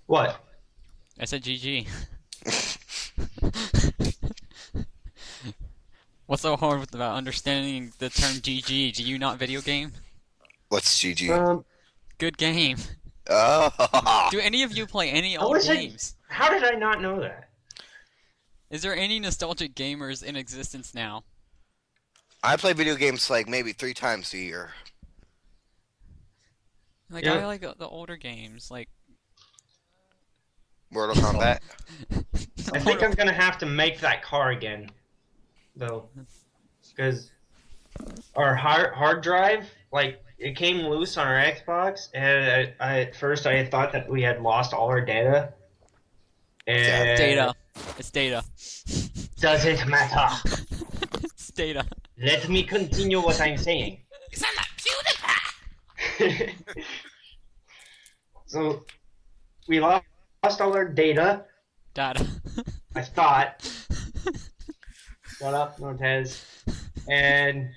What? I said GG. What's so hard about understanding the term GG? Do you not video game? What's GG? Good game. Oh. Do any of you play any old games? How did I not know that? Is there any nostalgic gamers in existence now? I play video games like maybe 3 times a year. Like Yeah. I like the older games, like Mortal Kombat. I think I'm gonna have to make that car again, though, because our hard drive, like, it came loose on our Xbox, and at first I thought that we had lost all our data. And data. It's data. Doesn't matter. It's data. Let me continue what I'm saying. Is that PewDiePie? So we lost all our data. Data. I thought. Shut up, Montez. And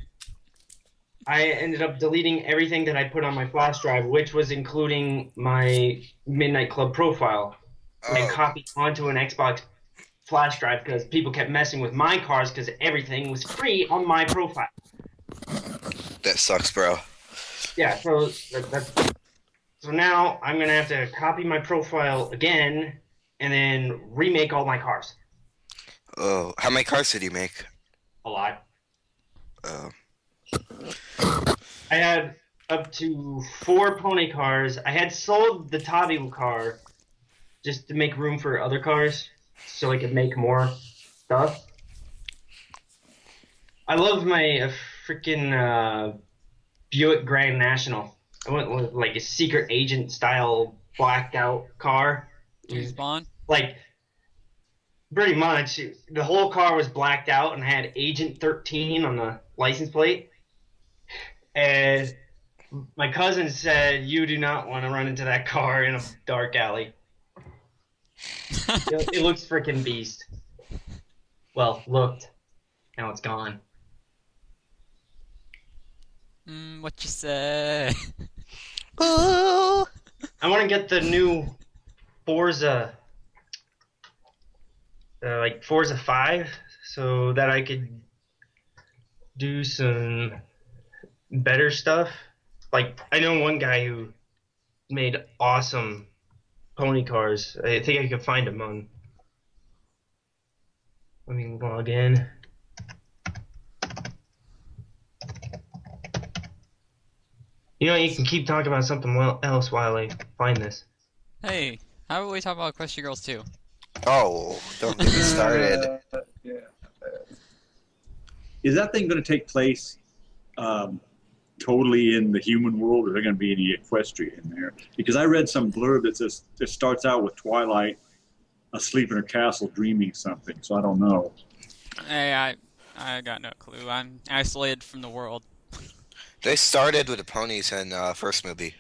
I ended up deleting everything that I put on my flash drive, which was including my Midnight Club profile, and copied onto an Xbox flash drive because people kept messing with my cars because everything was free on my profile. That sucks, bro. Yeah, so so now I'm gonna have to copy my profile again and then remake all my cars. Oh, how many cars did you make? A lot. Oh. I had up to 4 pony cars. I had sold the Tabi car just to make room for other cars so I could make more stuff. I love my freaking Buick Grand National. I went with like a secret agent style blacked out car. James Bond? Like, pretty much. The whole car was blacked out and had Agent 13 on the license plate. And my cousin said, "You do not want to run into that car in a dark alley." It looks freaking beast. Well, looked. Now it's gone. What you say? Oh. I want to get the new Forza, like Forza 5, so that I could do some better stuff. Like, I know one guy who made awesome pony cars. I think I could find him on. Let me log in. You know, you can keep talking about something else while I find this. Hey, how about we talk about Equestria Girls too? Oh, don't get me started. Yeah. Is that thing going to take place totally in the human world, or are there going to be any Equestria in there? Because I read some blurb that says it starts out with Twilight asleep in her castle dreaming something, so I don't know. Hey, I got no clue. I'm isolated from the world. They started with the ponies in first movie.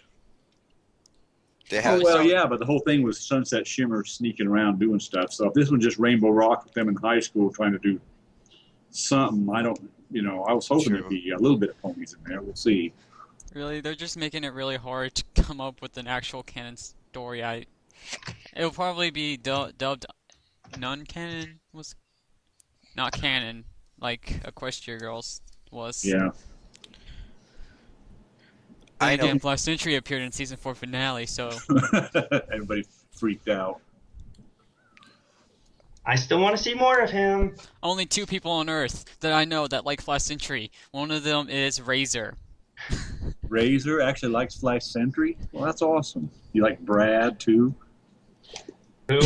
They Oh, had well, yeah, but the whole thing was Sunset Shimmer sneaking around doing stuff. So if this was just Rainbow Rock with them in high school trying to do something, I don't, I was hoping there'd be a little bit of ponies in there. We'll see. Really, they're just making it really hard to come up with an actual canon story. It'll probably be dubbed non-canon, was not canon, like Equestria Girls was. Yeah. I Then know. again, Flash Sentry appeared in season 4 finale, so Everybody freaked out. I still want to see more of him. only 2 people on Earth that I know that like Flash Sentry. One of them is Razor. Razor actually likes Flash Sentry. Well, that's awesome. You like Brad too? Who?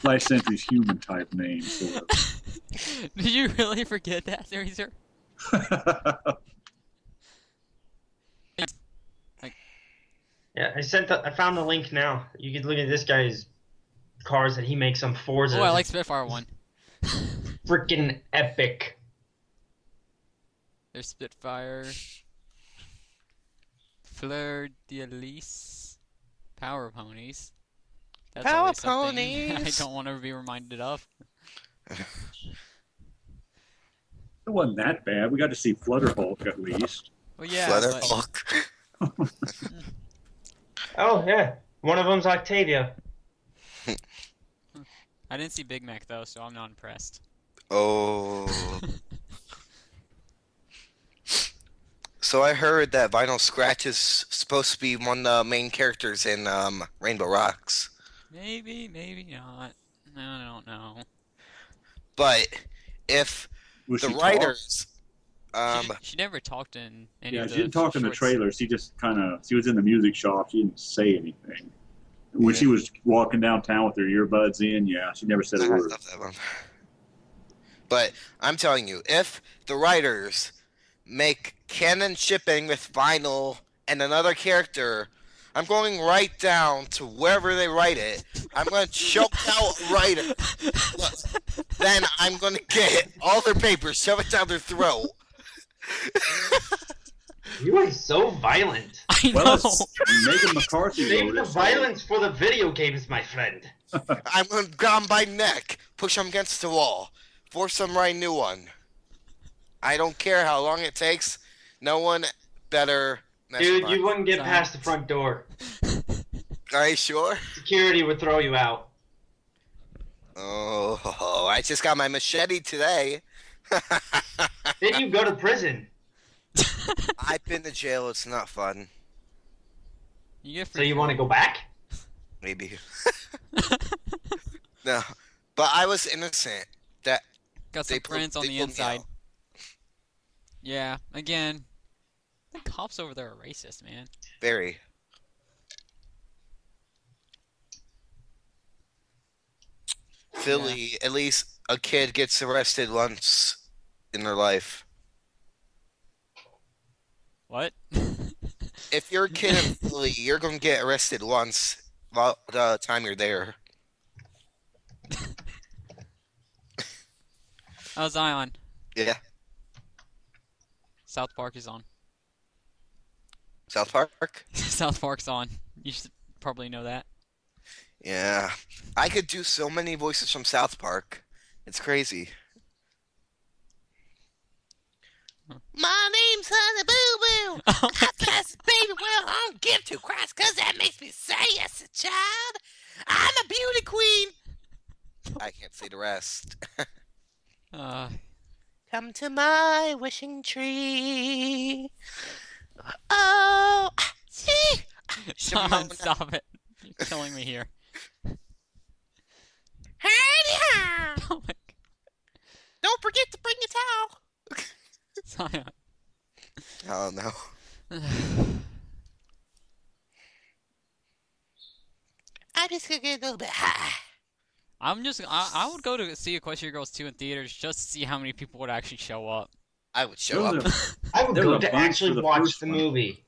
Flash Sentry's human type name, sort of. Did you really forget that, Razor? Yeah, I found the link now. You can look at this guy's cars that he makes on Forza. Oh, I like Spitfire one. Freaking epic. There's Spitfire, Fleur d'Elise, Power Ponies. That's Power always something Ponies. I don't want to be reminded of. It wasn't that bad. We got to see Flutter Hulk at least. Well, yeah, Flutter but Hulk. Oh, yeah. One of them's Octavia. I didn't see Big Mac though, so I'm not impressed. Oh. So I heard that Vinyl Scratch is supposed to be one of the main characters in Rainbow Rocks. Maybe, maybe not. No, I don't know. But if Was the she writers, She never talked in any Yeah, of the she didn't talk in the shorts. trailer. She just she was in the music shop. She didn't say anything. When she was walking downtown with her earbuds in, yeah, she never said a I word. love that one. But I'm telling you, if the writers make canon shipping with Vinyl and another character, I'm going right down to wherever they write it. I'm going to choke out a writer. Look, then I'm going to get all their papers, shove it down their throat. You are so violent. I Well, know. it's Megan McCarthy Save wrote the it, so- violence for the video games, my friend. I'm going to grab him by neck, push him against the wall, force him write a new one. I don't care how long it takes. No one better mess with Dude, mine. you wouldn't get Sorry. past the front door. Are you sure? Security would throw you out. Oh, I just got my machete today. Then you go to prison. I've been to jail. It's not fun. You get So you want to go back? Maybe. No, but I was innocent. That got they some friends on they the pulled me inside. out. Yeah, again, the cops over there are racist, man. Very. Philly, at least a kid gets arrested once in their life. What? If you're a kid in Philly, you're gonna get arrested once while the time you're there. Oh, Zion. Yeah. South Park is on. South Park? South Park's on. You should probably know that. Yeah. I could do so many voices from South Park. It's crazy. My name's Honey Boo Boo. Oh my I bless baby well I don't give two cries cause that makes me say yes a child. I'm a beauty queen. I can't say the rest. Come to my wishing tree. Oh, Sean, Shimona. stop it. You're killing me here. Howdy-how. Oh my Don't forget to bring your towel. Zion. Oh no. I'm just gonna get a little bit high. I would go to see Equestria Girls 2 in theaters just to see how many people would actually show up. I would show up. I would There go was a to bunch actually for the watch first the one. movie.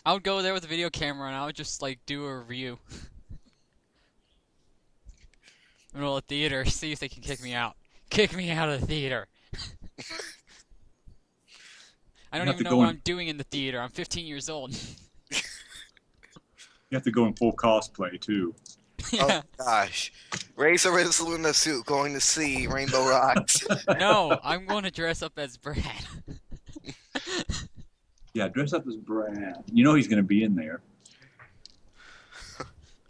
I would go there with a video camera and I would just like do a review. Middle of the theater, see if they can kick me out. Kick me out of the theater. I don't You have even to know go what in- I'm doing in the theater. I'm 15 years old. You have to go in full cosplay too. Yeah. Oh gosh. Razor is Luna suit going to see Rainbow Rocks. No, I'm going to dress up as Brad. Yeah, dress up as Brad. You know he's going to be in there.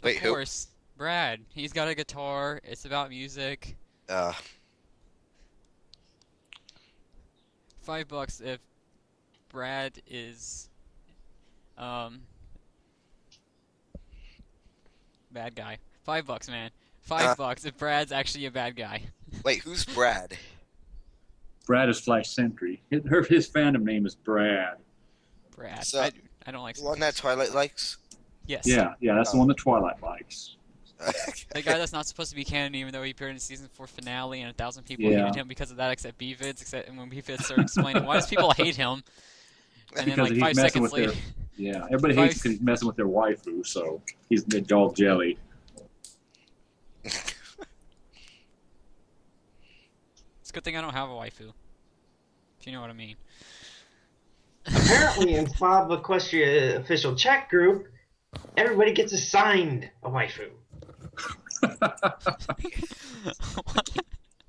Wait, Of who? course, Brad. He's got a guitar. It's about music. $5 if Brad is bad guy. $5, man. $5 if Brad's actually a bad guy. Wait, who's Brad? Brad is Flash Sentry. His fandom name is Brad. Brad. So, I don't like the one that Twilight likes? Yes. Yeah, that's the one that Twilight likes. The guy that's not supposed to be canon, even though he appeared in season 4 finale, and 1,000 people hated him because of that, except BVids. Except when BVids started explaining why does people hate him, and then Because like he's 5 messing seconds with later, Yeah, everybody hates because he's messing with their waifu, so he's all jelly. it's a good thing I don't have a waifu. If you know what I mean. Apparently, in FOBEquestria official chat group, everybody gets assigned a waifu.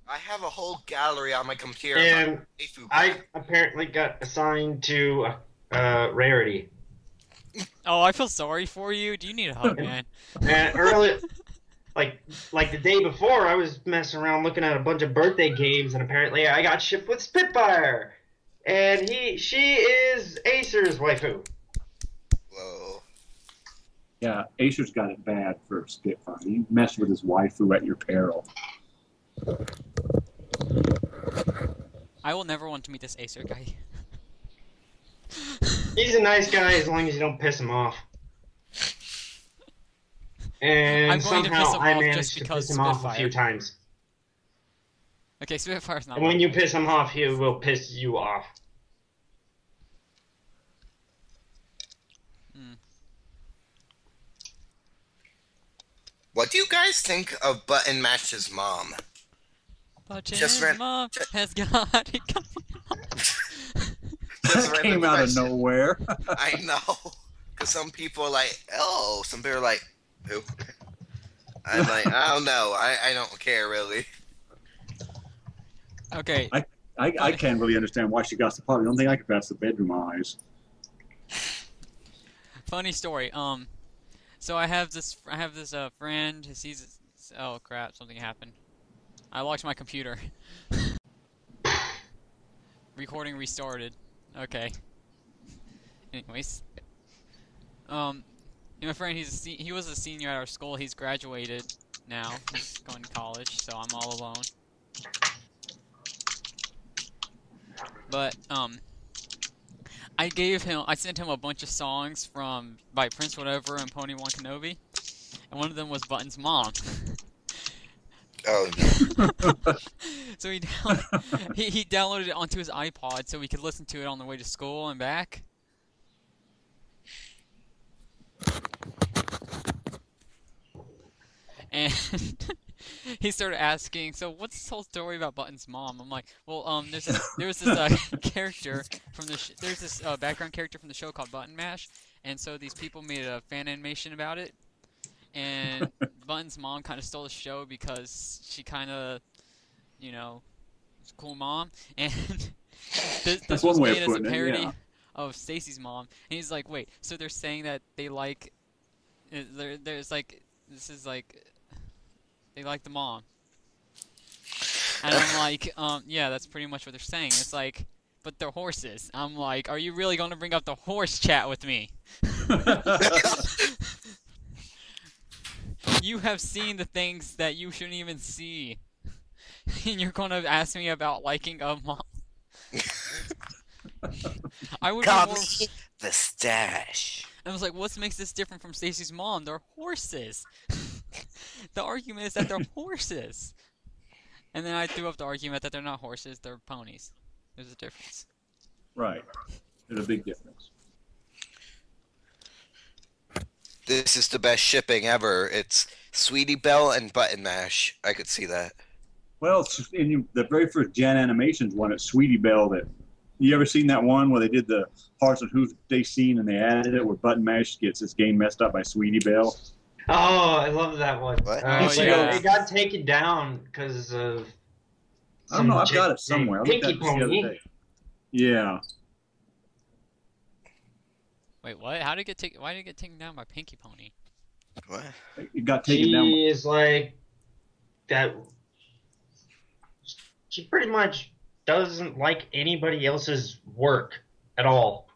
I have a whole gallery on my computer. And I apparently got assigned to Rarity. Oh, I feel sorry for you. Do you need a hug, man? And early, like the day before, I was messing around looking at a bunch of birthday games, and apparently I got shipped with Spitfire, and she is Acer's waifu. Whoa. Yeah, Acer's got it bad for Spitfire. You mess with his waifu at your peril. I will never want to meet this Acer guy. He's a nice guy as long as you don't piss him off. And I'm going to piss somehow him I off managed just to because piss him off a Spitfire. few times. Okay, Spitfire's not. And when you piss him off, he will piss you off. What do you guys think of Button Mash's mom? Button's mom has got it going on. That came out of nowhere. I know. Because some people are like, oh. Some people are like, who? I'm like, I don't know. I don't care, really. Okay. I can't really understand why she got the part. I don't think I could pass the bedroom eyes. Funny story. So I have this friend. He's oh crap! Something happened. I locked my computer. Recording restarted. Okay. Anyways, my friend, he was a senior at our school. He's graduated now. He's going to college, so I'm all alone. But I sent him a bunch of songs by Prince Whatever and Pony1 Kenobi, and one of them was Button's mom. Oh, no. So he downloaded it onto his iPod so we could listen to it on the way to school and back. And he started asking, so what's this whole story about Button's mom? I'm like, well, there's this character from there's this background character from the show called Button Mash, and so these people made a fan animation about it, and Button's mom kind of stole the show because she kind of, was a cool mom, and this was made as a parody of Stacy's mom, and he's like, wait, so they're saying that they like, there's like, this is like, they like the mom. And I'm like, yeah, that's pretty much what they're saying. It's like, but they're horses. I'm like, are you really going to bring up the horse chat with me? You have seen the things that you shouldn't even see. And you're going to ask me about liking a mom. I would Call be more... me the stash. I was like, what makes this different from Stacy's mom? They're horses. The argument is that they're horses. And then I threw up the argument that they're not horses, they're ponies. There's a difference. Right. There's a big difference. This is the best shipping ever. It's Sweetie Belle and Button Mash. I could see that. Well, in the very first Jan Animations one, it's Sweetie Belle. You ever seen that one where they did the parts of who they seen and they added it, where Button Mash gets his game messed up by Sweetie Belle? Oh, I love that one. What? Yeah. It got taken down because of. I don't know. I've got it somewhere. I looked at Pinky it the other Pony. day. Yeah. Wait, what? Why did it get taken down by Pinky Pony? What? It got taken down. She is like that. She pretty much doesn't like anybody else's work. at all.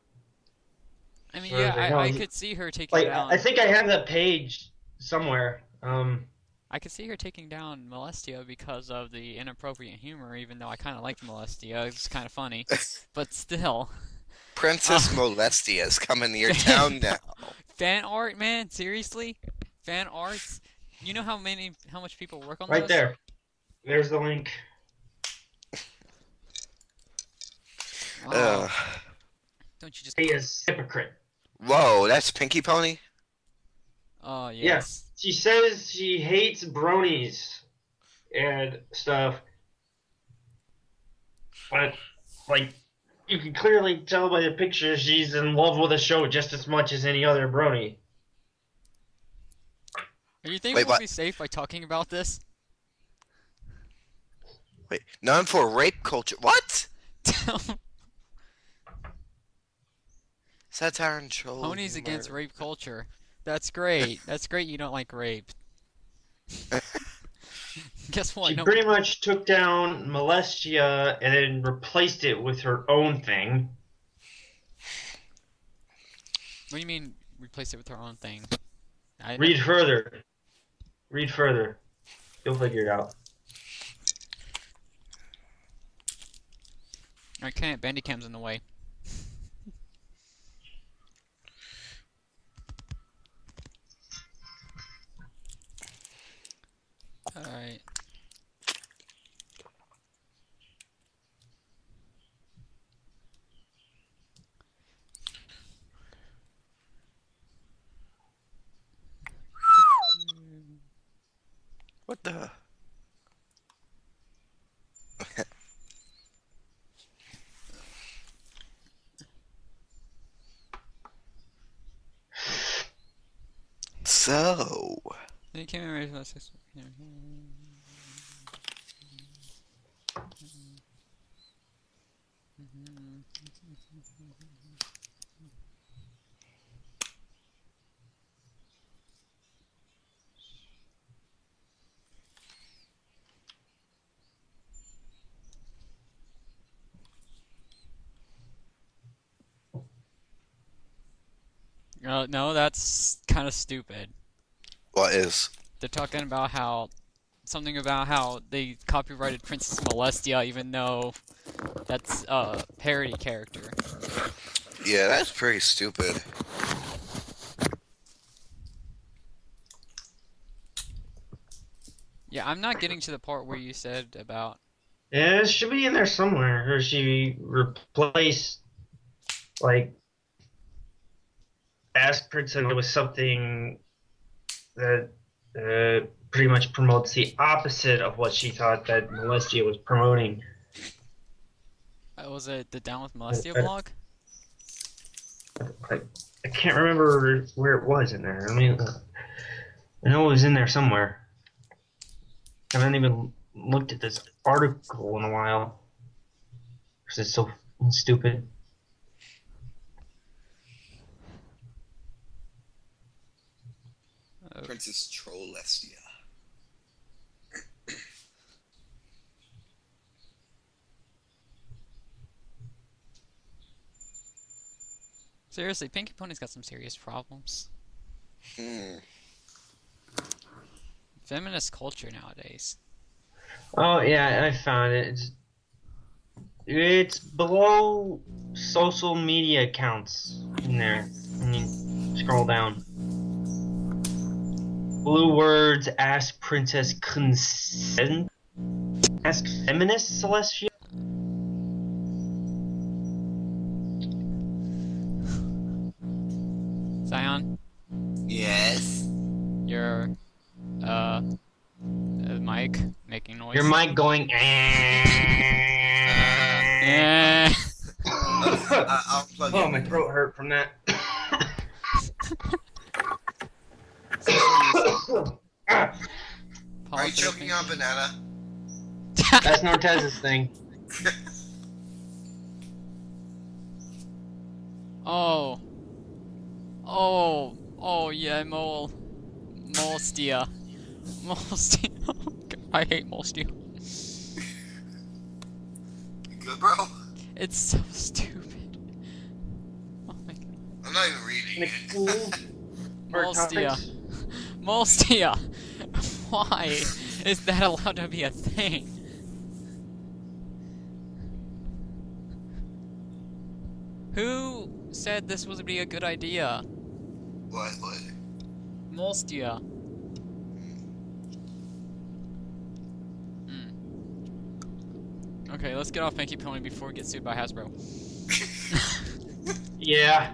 I mean, Or yeah, they know I he- could see her taking Like, down. I think I have that page somewhere. I could see her taking down Molestia because of the inappropriate humor, even though I kind of liked Molestia. It's kind of funny. But still. Princess Molestia is coming to your town now. Fan art, man? Seriously? Fan arts? You know how much people work on Right those? there. There's the link. Oh, don't you just... He is hypocrite. Whoa, that's Pinky Pony? Oh, Yeah. yes. She says she hates bronies and stuff. But, like, you can clearly tell by the picture she's in love with the show just as much as any other brony. Are you think Wait, we'll what? be safe by talking about this? Wait, none for rape culture. What? Satire and troll. Ponies humor. against rape culture. That's great. That's great you don't like rape. Guess what? She No, pretty much took down Molestia and then replaced it with her own thing. what do you mean replace it with her own thing? Read further. Read further. You'll figure it out. I can't. Bandicam's in the way. Alright. What the? So. You can't remember last six. No, that's kind of stupid. What is? They're talking about how something about how they copyrighted Princess Molestia, even though that's a parody character. Yeah, that's pretty stupid. Yeah, I'm not getting to the part where you said about. Yeah, it should be in there somewhere. Or she replaced, like, Ask Princess with something that pretty much promotes the opposite of what she thought that Molestia was promoting. Was it the Down with Molestia blog? I can't remember where it was in there. I mean, I know it was in there somewhere. I haven't even looked at this article in a while. Because it's so stupid. Princess Trollestia. Seriously, Pinky Pony's got some serious problems. Feminist culture nowadays. Oh yeah, I found it. It's below social media accounts in there. When you scroll down. Blue words, ask Princess Consent. Ask Feminist Celestia. Zion, Yes. your mic making noise. Your mic going. Eh. I'll plug Oh, in. my throat hurt from that. Are you choking on banana? That's Nortez's thing. Oh. Yeah, Molestia. Molestia. I hate Molestia. Good, bro. It's so stupid. I'm not even reading it. Molstia. Molstia. Why is that allowed to be a thing? Who said this would be a good idea? What? Molstia. Okay, let's get off Pinky Pony before we get sued by Hasbro. Yeah.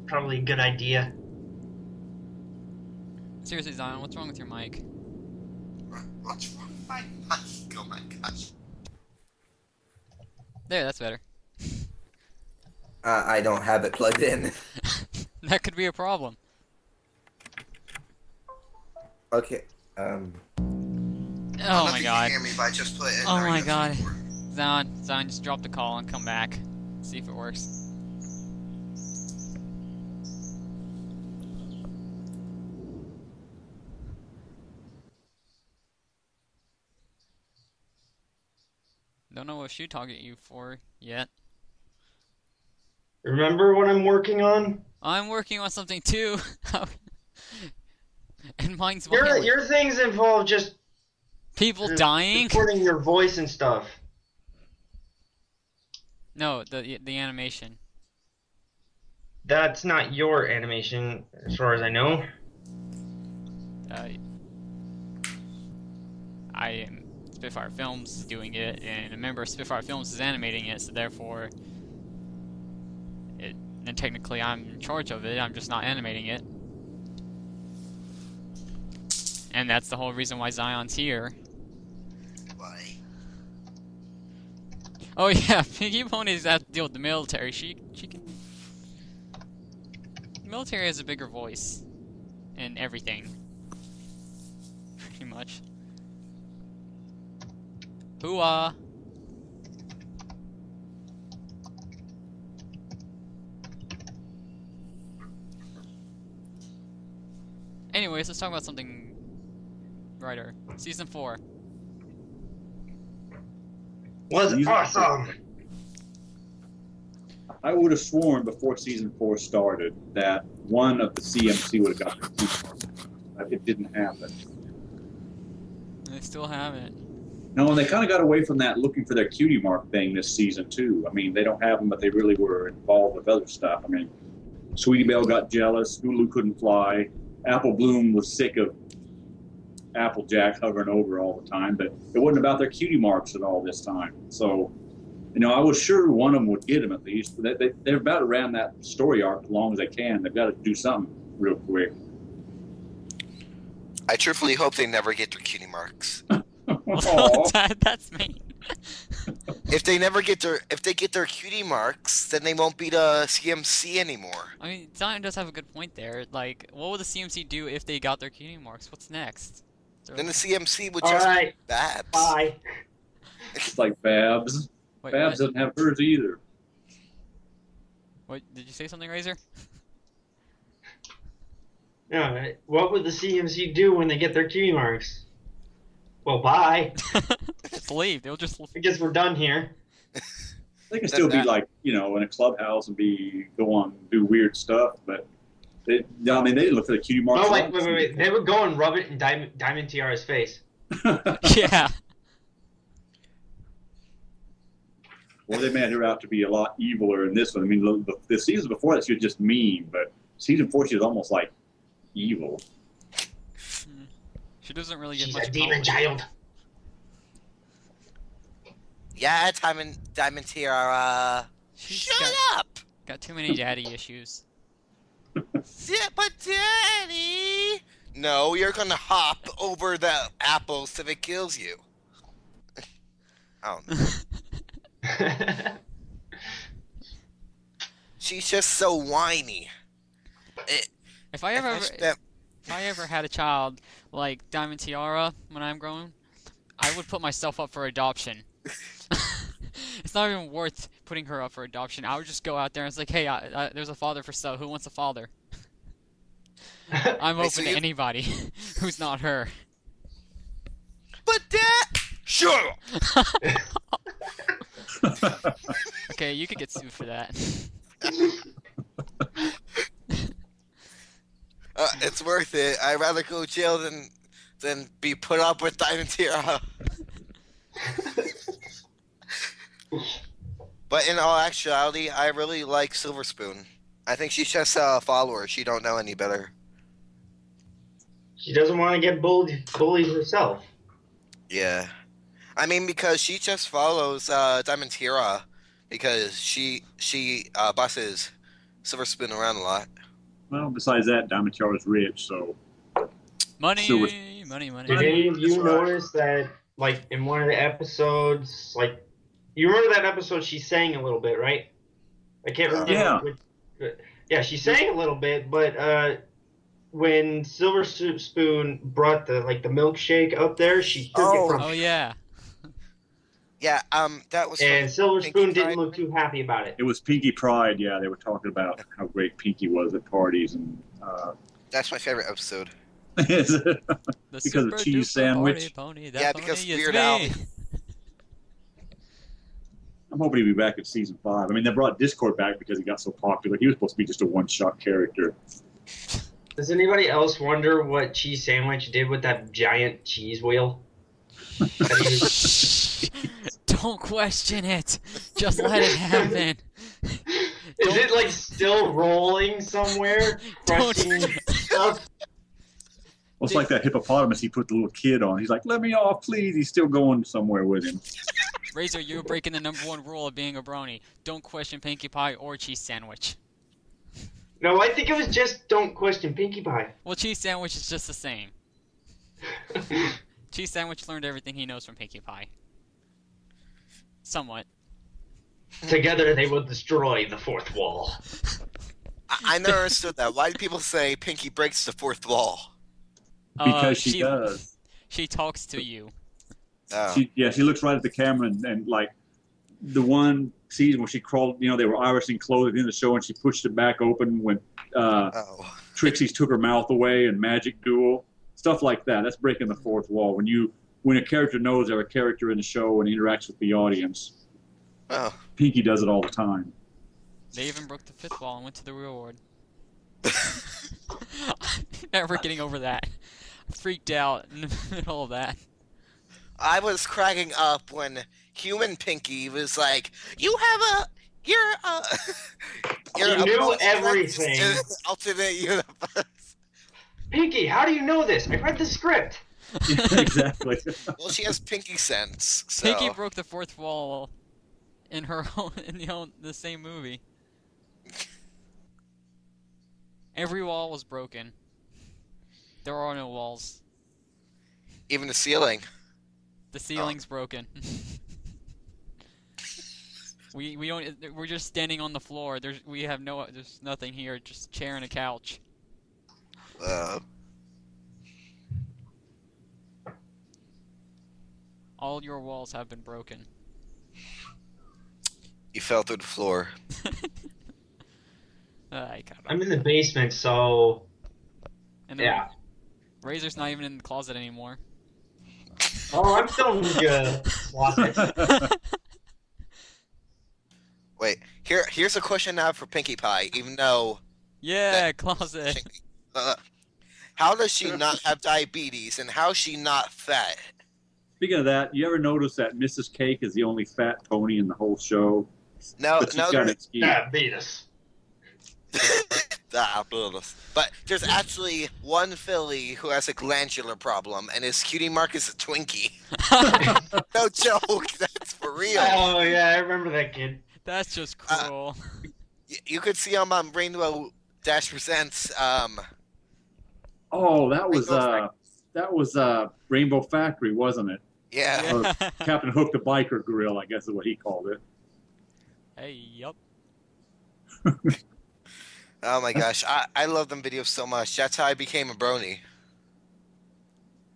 Probably a good idea. Seriously, Zion, what's wrong with your mic? What's wrong with my mic? Oh my gosh. There, that's better. I don't have it plugged in. That could be a problem. Okay. Oh my god. Hear me, but I just put it in Oh there my god. before. Zion, just drop the call and come back. See if it works. Don't know what shoe target you for yet. Remember what I'm working on? I'm working on something too. And mine's Your things involve just people dying. recording your voice and stuff. No, the animation. That's not your animation, as far as I know. I am Spitfire Films doing it, and a member of Spitfire Films is animating it, so therefore, and technically I'm in charge of it, I'm just not animating it. And that's the whole reason why Zion's here. Why? Oh yeah, Pinky Pony's has to deal with the military. She can... The military has a bigger voice in everything. Pretty much. Hooah! Anyways, let's talk about something brighter. Season 4. Was awesome! I would have sworn before season 4 started that one of the CMC would have got their mark. It didn't happen. They still haven't. No, and they kind of got away from that looking for their cutie mark thing this season too. I mean, they don't have them, but they really were involved with other stuff. I mean, Sweetie Belle got jealous. Hulu couldn't fly. Apple Bloom was sick of Applejack hovering over all the time, but it wasn't about their cutie marks at all this time. So, you know, I was sure one of them would get them at least. They're about to ram that story arc as long as they can. They've got to do something real quick. I truthfully hope they never get their cutie marks. That's mean. If they get their cutie marks, then they won't be the CMC anymore. I mean, Zion does have a good point there. Like, what would the CMC do if they got their cutie marks? What's next? Then the CMC would All just right. be Babs. Bye. It's like Babs. Wait, Babs doesn't have hers either. what? Did you say something, Razor? No, what would the CMC do when they get their cutie marks? Well, bye. Just leave. They'll just. I guess we're done here. They can still be like, you know, in a clubhouse and go on do weird stuff, but they look for the cutie marks. Oh, wait. They would go and rub it in Diamond Tiara's face. Yeah. Well, they made her out to be a lot eviler in this one. I mean, the season before that she was just mean, but season 4 she was almost like evil. She doesn't really get She's much. a demon child. Yeah, Diamond Tiara. Shut up! Got too many daddy issues. Yeah, but Daddy. No, you're gonna hop over the apples if it kills you. I don't know. She's just so whiny. If I ever had a child like Diamond Tiara when I'm grown, I would put myself up for adoption. It's not even worth putting her up for adoption. I would just go out there and it's like, hey, there's a father for sale. Who wants a father? I'm open to anybody who's not her. But Dad, shut up. Okay, you could get sued for that. It's worth it. I'd rather go to jail than be put up with Diamond Tira. But in all actuality, I really like Silver Spoon. I think she's just a follower. She don't know any better. She doesn't want to get bullied herself. Yeah. I mean, because she just follows Diamond Tira because she bosses Silver Spoon around a lot. Well, besides that, Diamond Char's rich, so Money, Silver- money. Did any of you That's right. notice that, like, in one of the episodes, like, you remember that episode she sang a little bit, right? I can't remember. Yeah. Yeah, she sang a little bit, but when Silver Spoon brought the milkshake up there, she took it from Oh yeah. Yeah, that was and from Silver Pinky Spoon didn't Pride. look too happy about it. it was Pinky Pride. Yeah, they were talking about how great Pinky was at parties, and That's my favorite episode. The Because of super cheese duper sandwich. Pony, that Yeah, pony because is Weird me. Al. I'm hoping he'll be back in season 5. I mean, they brought Discord back because he got so popular. He was supposed to be just a one-shot character. Does anybody else wonder what Cheese Sandwich did with that giant cheese wheel? Don't question it. Just let it happen. Is it like still rolling somewhere? Don't- Crushing stuff? Well, it's like that hippopotamus he put the little kid on. He's like, let me off, please. He's still going somewhere with him. Razor, you're breaking the #1 rule of being a brony. Don't question Pinkie Pie or Cheese Sandwich. No, I think it was just don't question Pinkie Pie. Well, Cheese Sandwich is just the same. Cheese Sandwich learned everything he knows from Pinkie Pie. Somewhat. Together they will destroy the fourth wall. I never understood that. Why do people say Pinky breaks the fourth wall? Because she does. She talks to you. Oh. She looks right at the camera and like the one season where she crawled, they were Irish and clothed in the show and she pushed it back open when Oh. Trixie's took her mouth away and Magic Duel. Stuff like that. That's breaking the fourth wall. When a character knows they're a character in the show and interacts with the audience. Oh. Pinky does it all the time. They even broke the 5th wall and went to the real world. Never getting over that. I freaked out in the middle of that. I was cracking up when Human Pinky was like, you're You a knew bonus everything. to the alternate universe. Pinkie, how do you know this? I read the script. Exactly. Well, she has pinky sense, so. Pinkie broke the 4th wall in her own, the same movie. Every wall was broken. There are no walls. Even the ceiling. The ceiling's broken. we don't. We're just standing on the floor. There's nothing here. Just a chair and a couch. All your walls have been broken. You fell through the floor. I'm in the basement, so And yeah. Razor's not even in the closet anymore. Oh, I'm still in the closet. Wait, here's a question now for Pinkie Pie, even though... Yeah, closet. How does she not have diabetes, and how is she not fat? Speaking of that, you ever notice that Mrs. Cake is the only fat pony in the whole show? No, But she's no, got an excuse. Diabetes. But there's actually one filly who has a glandular problem, and his cutie mark is a Twinkie. No joke, that's for real. Oh yeah, I remember that kid. That's just cruel. You could see him on Rainbow Dash Presents. Oh, that was Rainbow Factory, wasn't it? Yeah. Or Captain Hook the Biker Grill, I guess is what he called it. Hey, yup. Oh my gosh, I love them videos so much. That's how I became a brony.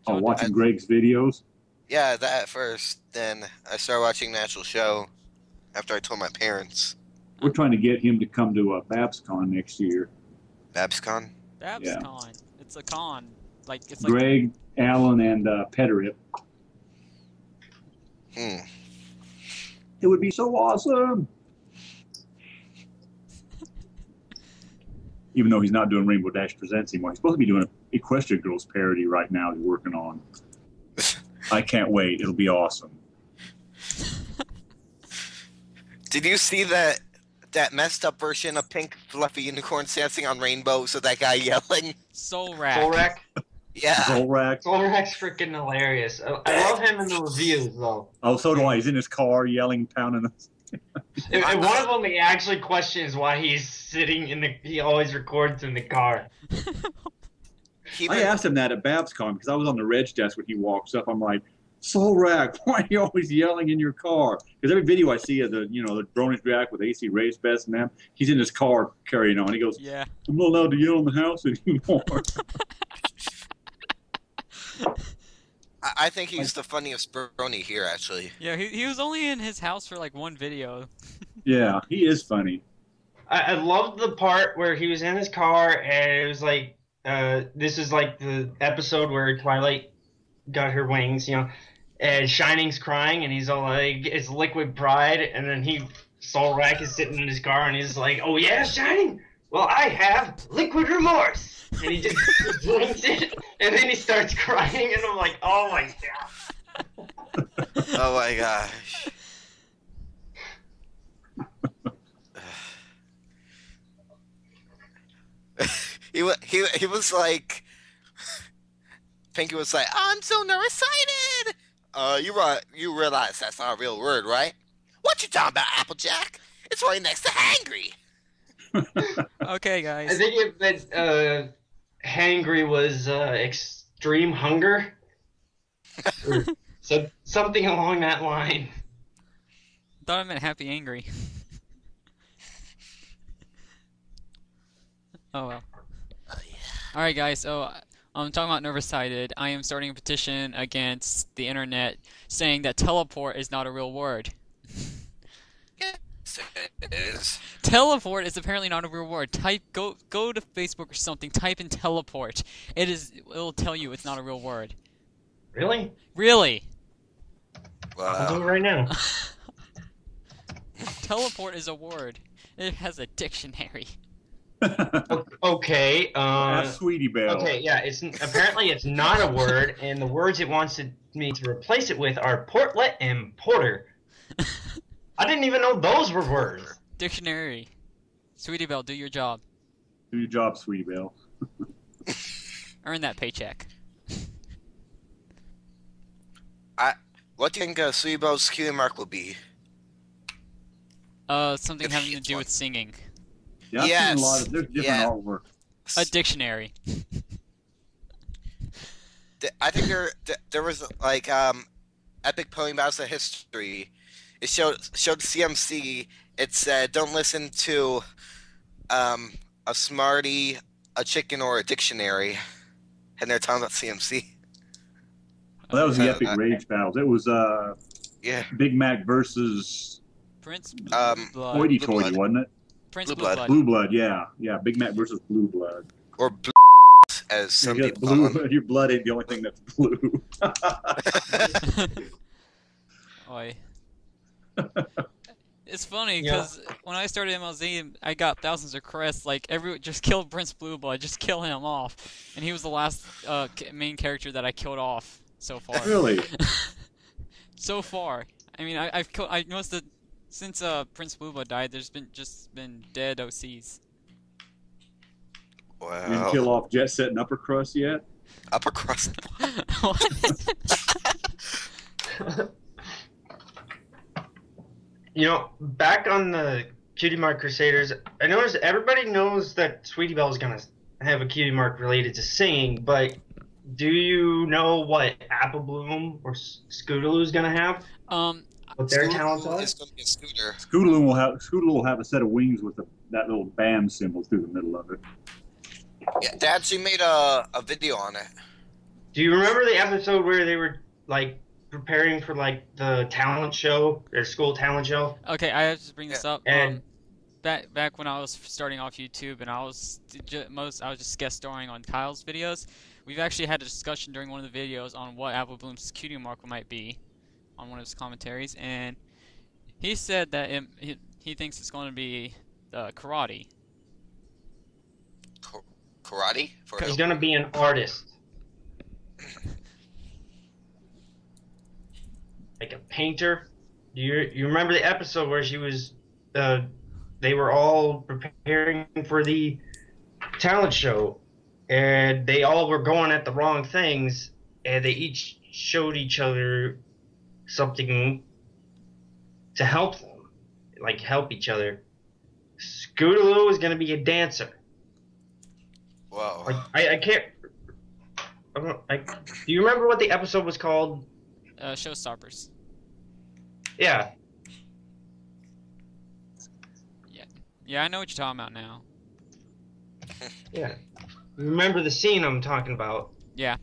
Oh, watching Greg's videos. Yeah, that at first. Then I started watching the actual show after I told my parents. We're trying to get him to come to BabsCon next year. BabsCon? BabsCon. It's a con. It's like Greg, Alan, and Petterip. It would be so awesome. even though he's not doing Rainbow Dash Presents anymore. He's supposed to be doing an Equestria Girls parody right now he's working on. I can't wait. It'll be awesome. Did you see that messed up version of Pink Fluffy Unicorn dancing on Rainbow? So that guy yelling, Soul Rack. Solrak. yeah. Zolrak. Solrak's freaking hilarious. I love him in the reviews though. Oh, so do I. He's in his car yelling, pounding. And one of them, he actually questions why he's sitting in the. He always records in the car. I asked him that at BabsCon because I was on the reg desk when he walks up. I'm like, Solrak, why are you always yelling in your car? Because every video I see of the Bronish Jack with AC Race Best and them, he's in his car carrying on. He goes, Yeah. I'm not allowed to yell in the house anymore. I think he's the funniest brony here, actually. Yeah, he was only in his house for like one video. Yeah, he is funny. I loved the part where he was in his car and it was like, this is like the episode where Twilight got her wings, and Shining's crying and he's all like, it's liquid pride, and then Solrak is sitting in his car and he's like, oh yeah, Shining? Well, I have liquid remorse. And he just drinks it, and then he starts crying, and I'm like, oh my god. Oh my gosh. He was like, Pinky was like, I'm so nearsighted. You realize that's not a real word, right? What you talking about, Applejack? It's right next to hangry. Okay, I guys. think it meant hangry was extreme hunger, or something along that line. Thought I meant happy angry. Oh well. Alright guys, so I'm talking about Nearsighted. I am starting a petition against the internet saying that teleport is not a real word. Yes, it is. Teleport is apparently not a real word. Go to Facebook or something, type in teleport. It'll tell you it's not a real word. Really? Really? I'll do it Wow. right now. Teleport is a word. It has a dictionary. Okay. Ask Sweetie Belle. Okay. Yeah. Apparently it's not a word, and the words it wants me to replace it with are portlet and porter. I didn't even know those were words. Dictionary. Sweetie Belle, do your job. Do your job, Sweetie Belle. Earn that paycheck. What do you think Sweetie Belle's cutie mark will be? Something If having she to gets do one. with singing. Yeah, I've Yes. seen a lot of there's different Yeah. artwork. A dictionary. I think there was like epic poem battles of history. It showed CMC. It said, "Don't listen to a smarty, a chicken, or a dictionary." And they're talking about CMC. Well, that was the Uh, epic rage battles. It was Yeah. Big Mac versus Prince Um, Blood. Hoity Blue Toity, Blood. wasn't it? Prince Blue Blue Blood. Blood. Blue Blood, yeah, Big Mac versus Blue Blood. Or blue, as some Because people call them. your blood ain't the only thing that's blue. Oi. It's funny Yeah. because when I started MLZ, I got thousands of crests. Like just kill Prince Blue Blood, just kill him off, and he was the last main character that I killed off so far. Really? So far, I mean, I've killed. I noticed that since Prince Blue Blood died, there's been dead OCs. You didn't kill Wow. off Jet Set and Upper Crust yet? Upper crust. What? Back on the Cutie Mark Crusaders, I noticed everybody knows that Sweetie Belle is gonna have a cutie mark related to singing, but do you know what Apple Bloom or Scootaloo is gonna have? What their talents are? It's going to be a scooter. Scootaloo will have a set of wings with that little band symbol through the middle of it. Yeah, they actually made a video on it. Do you remember the episode where they were like preparing for like the talent show, their school talent show? Okay, I have to bring this up. And- Back when I was starting off YouTube and I was just guest starring on Kyle's videos, we've actually had a discussion during one of the videos on what Apple Bloom's cutie mark might be on one of his commentaries, and he said that he thinks it's going to be karate. Karate? For He's who? gonna be an artist. Like a painter. You remember the episode where she was, they were all preparing for the talent show, and they all were going at the wrong things, and they each showed each other something to help them, like help each other. Scootaloo is gonna be a dancer. Whoa. Like I can't. Do you remember what the episode was called? Showstoppers. Yeah. Yeah, I know what you're talking about now. Yeah. Remember the scene I'm talking about? Yeah.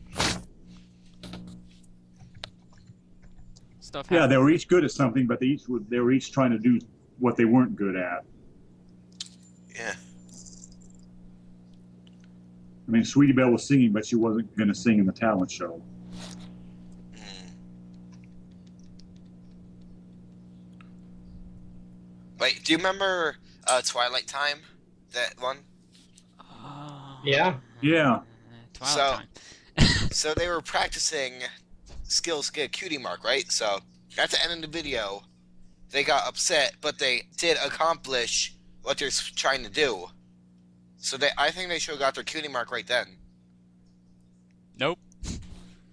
Stuff Yeah, happens. they were each good at something, but they were each trying to do what they weren't good at. Yeah. I mean, Sweetie Belle was singing, but she wasn't going to sing in the talent show. Wait, do you remember Twilight Time? That one? Yeah. Yeah. Twilight So- Time. So they were practicing skills to get a cutie mark, right? So at the end of the video, they got upset, but they did accomplish what they're trying to do. So I think they should have got their cutie mark right then. Nope.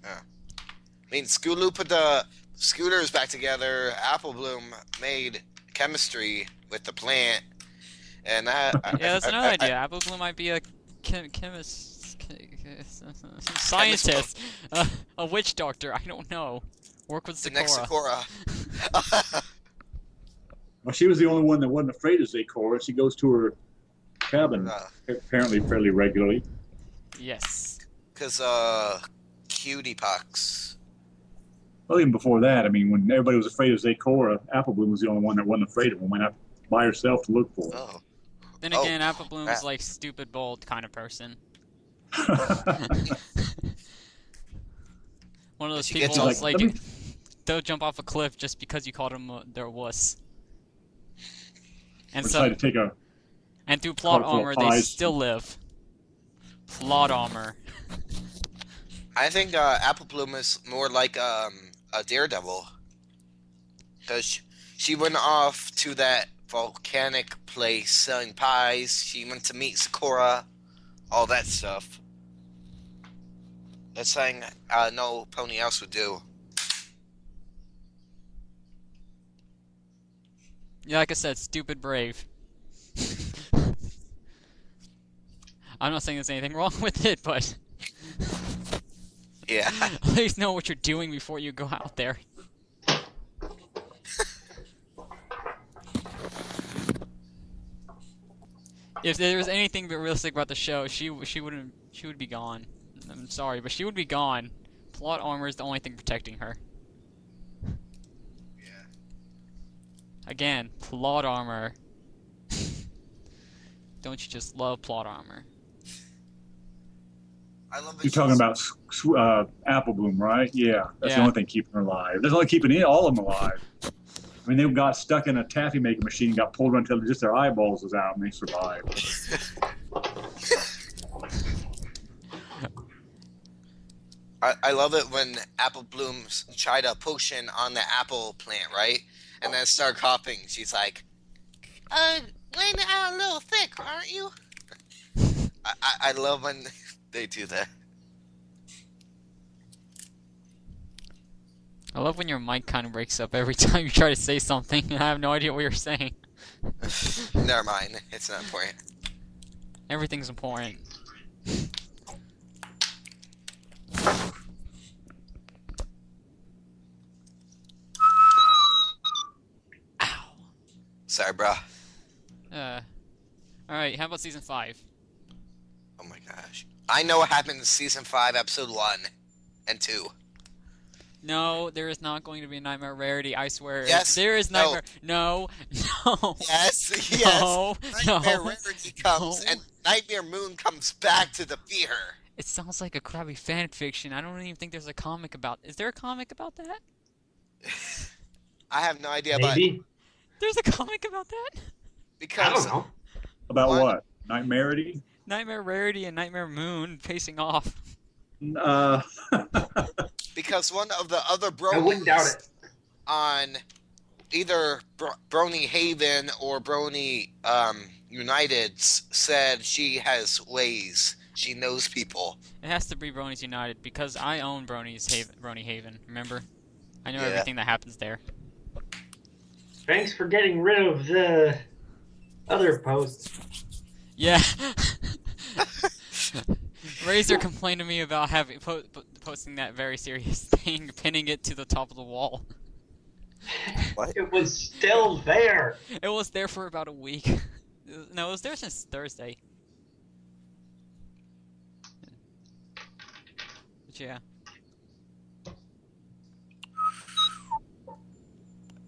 I mean, Scootaloo put the scooters back together. Apple Bloom made chemistry with the plant, and Yeah, that's another idea. Apple Bloom might be a scientist, a witch doctor. I don't know. Work with The Sakura. next Sakura. Well, she was the only one that wasn't afraid of Zakora. She goes to her cabin apparently fairly regularly. Yes. Because cutie pox. Well, even before that, I mean, when everybody was afraid of Zakora, Apple Bloom was the only one that wasn't afraid of him. Went out by herself to look for her. Oh. Then Oh, again, Apple Bloom's crap. like stupid, bold kind of person. One of those She people gets that's like, like, let me- they'll jump off a cliff just because you called them their wuss. And Decided to take a and through plot Caught full of armor, they pies. still live. Plot armor. I think Apple Bloom is more like a daredevil. Because she went off to that volcanic place selling pies. She went to meet Sakura. All that stuff. That's something no pony else would do. Yeah, like I said, stupid brave. I'm not saying there's anything wrong with it, but Yeah. at least know what you're doing before you go out there. If there was anything but realistic about the show, she would be gone. I'm sorry, but she would be gone. Plot armor is the only thing protecting her. Yeah. Again, plot armor. Don't you just love plot armor? I love that You're talking about Apple Bloom, right? Yeah, that's the Yeah. only thing keeping her alive. That's only keeping all of them alive. I mean, they got stuck in a taffy making machine, got pulled around until just their eyeballs was out, and they survived. I love it when Apple Blooms tried a potion on the apple plant, right? And then start coughing. She's like, laying it out a little thick, aren't you? I love when they do that. I love when your mic kind of breaks up every time you try to say something and I have no idea what you're saying. Never mind. It's not important. Everything's important. Ow. Sorry, bro. Alright, how about season 5? Oh my gosh. I know what happened in season 5, episode 1 and 2. No, there is not going to be a Nightmare Rarity, I swear. Yes, There is no. Nightmare. No. No. Yes, yes. No. Nightmare No. Rarity comes, No. and Nightmare Moon comes back to defeat her. It sounds like a crappy fan fiction. I don't even think there's a comic about. Is there a comic about that? I have no idea, Maybe. There's a comic about that? but I don't because know. About What? what? Nightmarity? Nightmare Rarity and Nightmare Moon facing off. Uh, Because one of the other I wouldn't doubt bronies it. on either Brony Haven or Brony United's said she has ways. She knows people. It has to be Bronies United because I own Brony Haven. Remember, I know Yeah. everything that happens there. Thanks for getting rid of the other posts. Yeah. Razor complained to me about having posting that very serious thing, pinning it to the top of the wall. What? It was still there. It was there for about a week. No, it was there since Thursday. But yeah.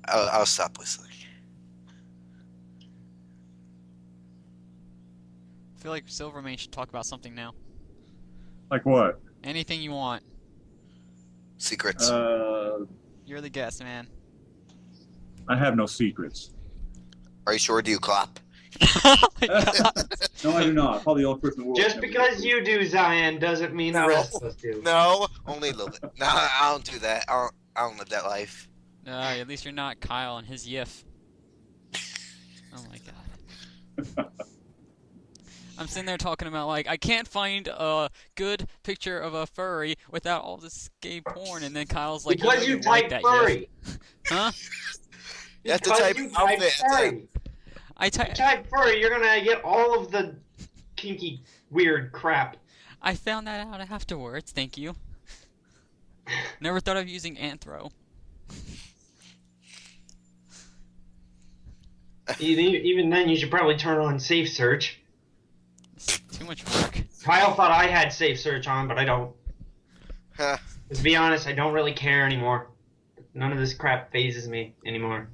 I'll stop whistling. I feel like Silvermane should talk about something now. like what? Anything you want. Secrets. You're the guest, man. I have no secrets. Are you sure? Do you clap? No, I do not. Probably the only person in the world. Just that because you do, Zion, doesn't mean the rest of us do. No, only a little bit. No, I don't do that. I don't live that life. At least you're not Kyle and his yiff. Oh my god. I'm sitting there talking about, like, I can't find a good picture of a furry without all this gay porn, and then Kyle's like, Because you like type that furry. yiff. Huh? You have to Because type you out type there. furry. I You type furry, you're gonna get all of the kinky, weird crap. I found that out afterwards, thank you. Never thought of using Anthro. Even then, you should probably turn on safe search. It's too much work. Kyle thought I had safe search on, but I don't. Huh. To be honest, I don't really care anymore. None of this crap phases me anymore.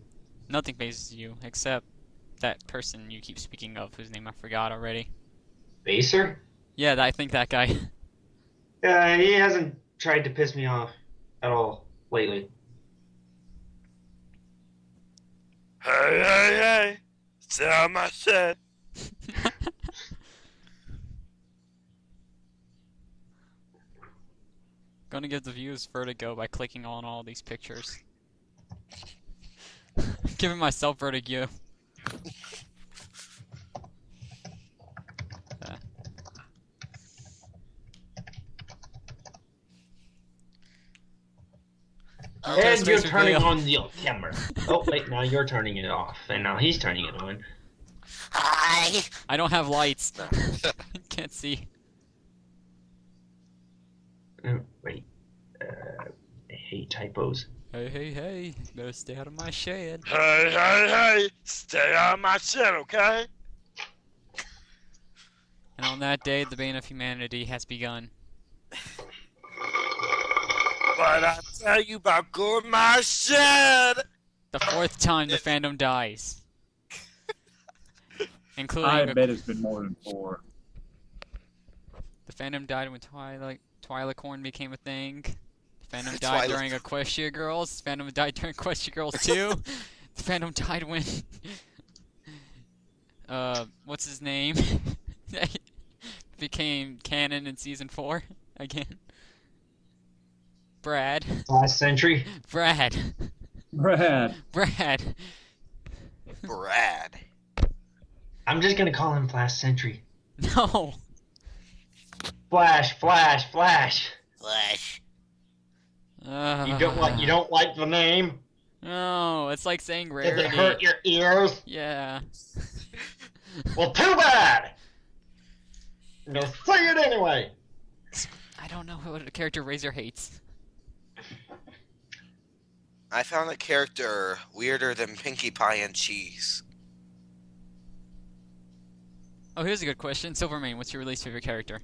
Nothing phases you, except that person you keep speaking of, whose name I forgot already. Baser? Yeah, I think that guy. He hasn't tried to piss me off at all lately. Hey, hey, hey! Sell my shit. Gonna give the viewers vertigo by clicking on all these pictures. Giving myself vertigo. And you're turning on the camera. Oh, wait, now you're turning it off. And now he's turning it on. Hi. I don't have lights. Can't see. Oh, wait. I hate typos. Hey, hey, hey. Better stay out of my shed. Hey, hey, hey! Stay out of my shit, okay? And on that day, the bane of humanity has begun. But I tell you about going my shit! The fourth time the fandom dies. Including I bet it's been more than 4. the fandom died when Twilight Corn became a thing. The fandom died Twilight. during Equestria Girls. The fandom died during Equestria Girls 2. The fandom died when what's his name? Became canon in season 4 again. Brad. Last century. Brad. Brad. Brad. Brad. I'm just gonna call him Flash Sentry. No. Flash, Flash, Flash. Flash. You don't like the name? No, it's like saying Does it rarity. hurt your ears? Yeah. Well, too bad. You'll say it anyway. I don't know what a character Razor hates. I found a character weirder than Pinkie Pie and Cheese. Oh, here's a good question. Silvermane, what's your least favorite character?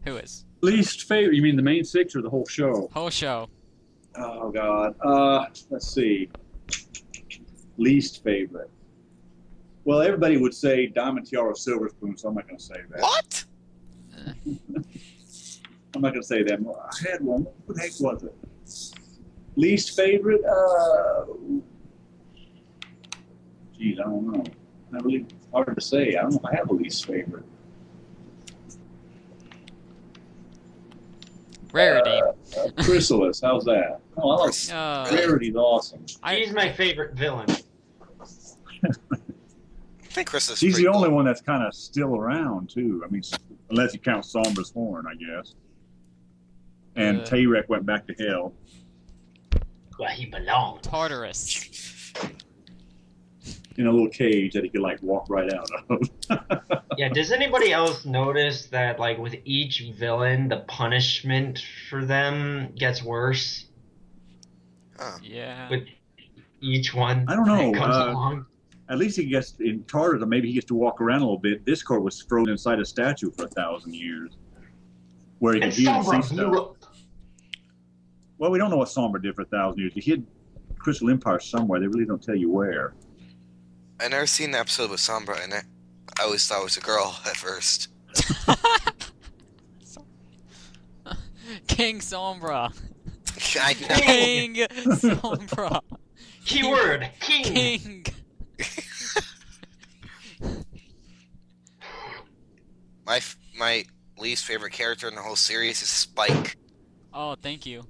Who is? Least favorite? You mean the main 6 or the whole show? Whole show. Oh, God. Let's see. Least favorite. Well, everybody would say Diamond Tiara Silver Spoon, so I'm not going to say that. What? I'm not going to say that. I had one. What the heck was it? Least favorite? Geez, I don't know. I really Hard to say. I don't know if I have a least favorite. Rarity. Chrysalis, how's that? Oh, I like Rarity's awesome. He's my favorite villain. I think Chrysalis. He's the cool. only one that's kind of still around too. I mean, unless you count Sombra's horn, I guess. And Tayrek went back to hell. Where he belongs. Tartarus. In a little cage that he could like walk right out of. Yeah, does anybody else notice that like with each villain, the punishment for them gets worse? Yeah. With each one. I don't know. That comes along. At least he gets in Tartarus, maybe he gets to walk around a little bit. This court was frozen inside a statue for 1,000 years, where he could hear and see stuff. Well, we don't know what Sombra did for 1,000 years. He hid Crystal Empire somewhere. They really don't tell you where. I never seen the episode with Sombra in it. I always thought it was a girl at first. King Sombra. I know. King Sombra. Keyword, king. My least favorite character in the whole series is Spike. Oh, thank you.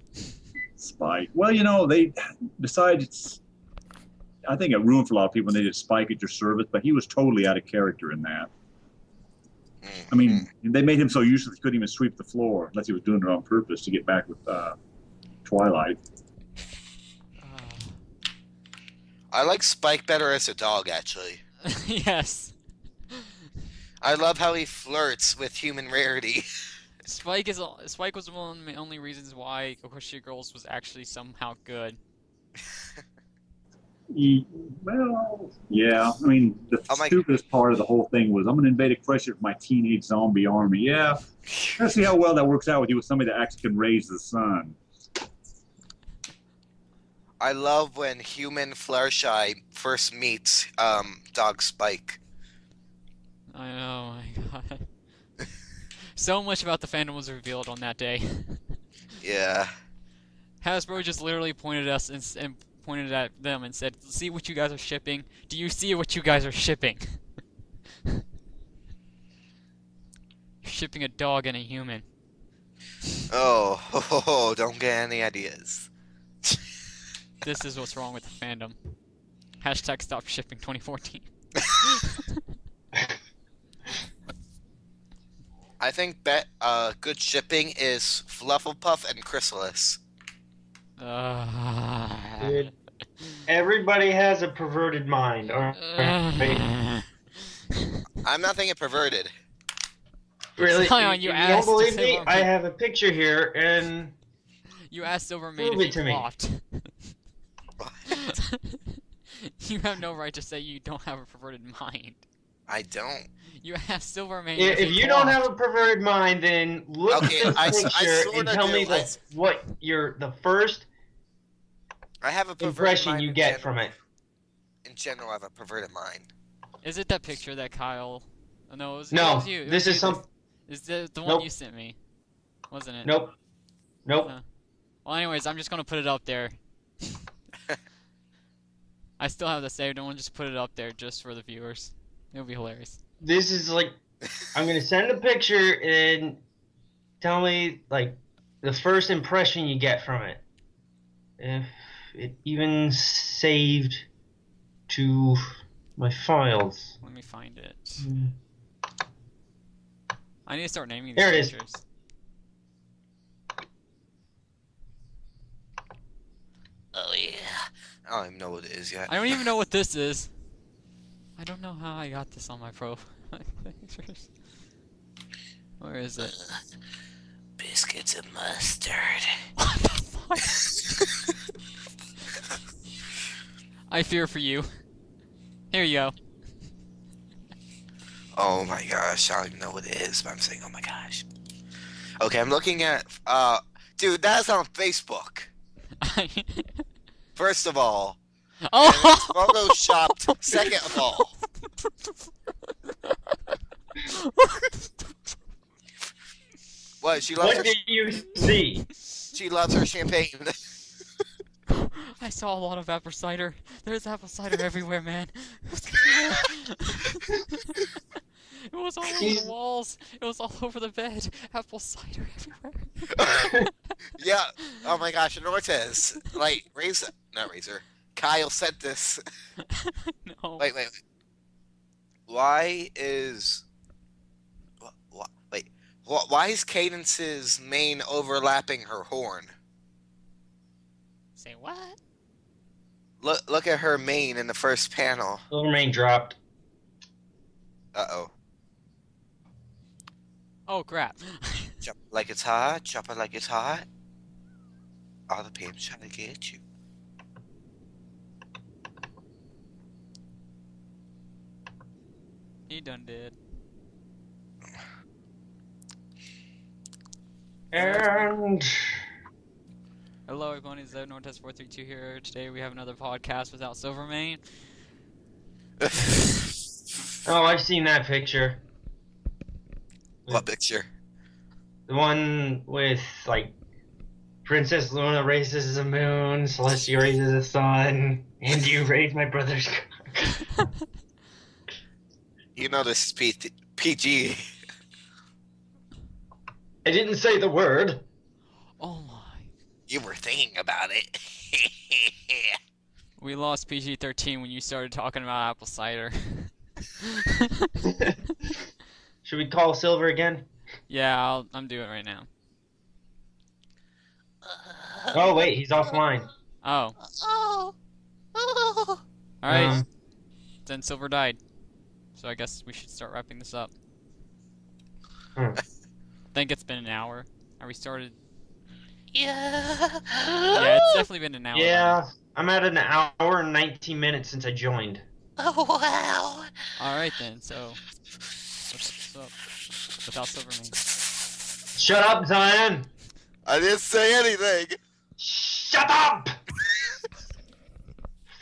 Spike. Well, you know, they decided. I think it ruined for a lot of people when they did Spike at your service, but he was totally out of character in that. I mean, they made him so useless he couldn't even sweep the floor unless he was doing it on purpose to get back with Twilight. I like Spike better as a dog, actually. Yes. I love how he flirts with human rarity. Spike was one of the only reasons why Equestria Girls was actually somehow good. Well, yeah. I mean, the stupidest part of the whole thing was, I'm going to invade Equestria with my teenage zombie army. Yeah. Let's see how well that works out with you with somebody that actually can raise the sun. I love when human Fluttershy first meets Dog Spike. I know, my god. So much about the fandom was revealed on that day. Yeah. Hasbro just literally pointed us and pointed at them and said, "See what you guys are shipping? Do you see what you guys are shipping? You're shipping a dog and a human." Oh, don't get any ideas. This is what's wrong with the fandom. Hashtag stop shipping 2014. I think good shipping is Flufflepuff and Chrysalis. Dude, everybody has a perverted mind. I'm not thinking perverted. Really? Zion, you don't believe me? I have a picture here, and you asked Silvermane prove it if to he me. flopped. You have no right to say you don't have a perverted mind. I don't. You asked Silvermane if you don't have a perverted mind, then look at this picture and tell me what the first I have a perverted impression mind you get from it. In general, I have a perverted mind. Is it that picture that Kyle... Oh, no, it was, no, it was you. this is some... Is the one you sent me? Wasn't it? Nope. Nope. Well, anyways, I'm just gonna put it up there. I still have the saved one, just put it up there just for the viewers. It'll be hilarious. This is like... I'm gonna send a picture and tell me, like, the first impression you get from it. If it even saved to my files. Let me find it. I need to start naming these There it pictures. Oh yeah. I don't even know what it is yet. I don't even know what this is. I don't know how I got this on my profile pictures. Where is it? Biscuits and mustard. What the fuck? I fear for you. Here you go. Oh my gosh, I don't even know what it is, but I'm saying, oh my gosh. Okay, I'm looking at, dude, that's on Facebook. First of all. Oh! And it's photoshopped, second of all. What, she loves What did you see? She loves her champagne. I saw a lot of apple cider. There's apple cider everywhere, man. It was all over the walls. It was all over the bed. Apple cider everywhere. Yeah. Oh my gosh, and Ortiz. Like, not Razor. Kyle sent this. No. Wait. Why is... Wait. Why is Cadence's mane overlapping her horn? Say what? Look at her mane in the first panel. Silvermane dropped. Uh-oh. Oh crap. Chop it like it's hot. Chop it like it's hot. All the pimps trying to get you. He done did. And Hello everyone, it's Nortest432 here. Today we have another podcast without Silvermane. oh, I've seen that picture. What picture? The one with like Princess Luna raises the moon, Celestia raises the sun, and you raise my brother's cock. You know this is PG. I didn't say the word. Oh my. You were thinking about it. We lost PG-13 when you started talking about apple cider. Should we call Silver again? Yeah, I'm doing it right now. Oh wait, he's offline. Oh. Oh. Alright. Then Silver died. So I guess we should start wrapping this up. I think it's been an hour. Are we started? Yeah. Yeah, it's definitely been an hour. Yeah, I'm at an hour and 19 minutes since I joined. Oh wow. Alright then, so what's up? Without Silvermane. Shut up, Zion! I didn't say anything. Shut up!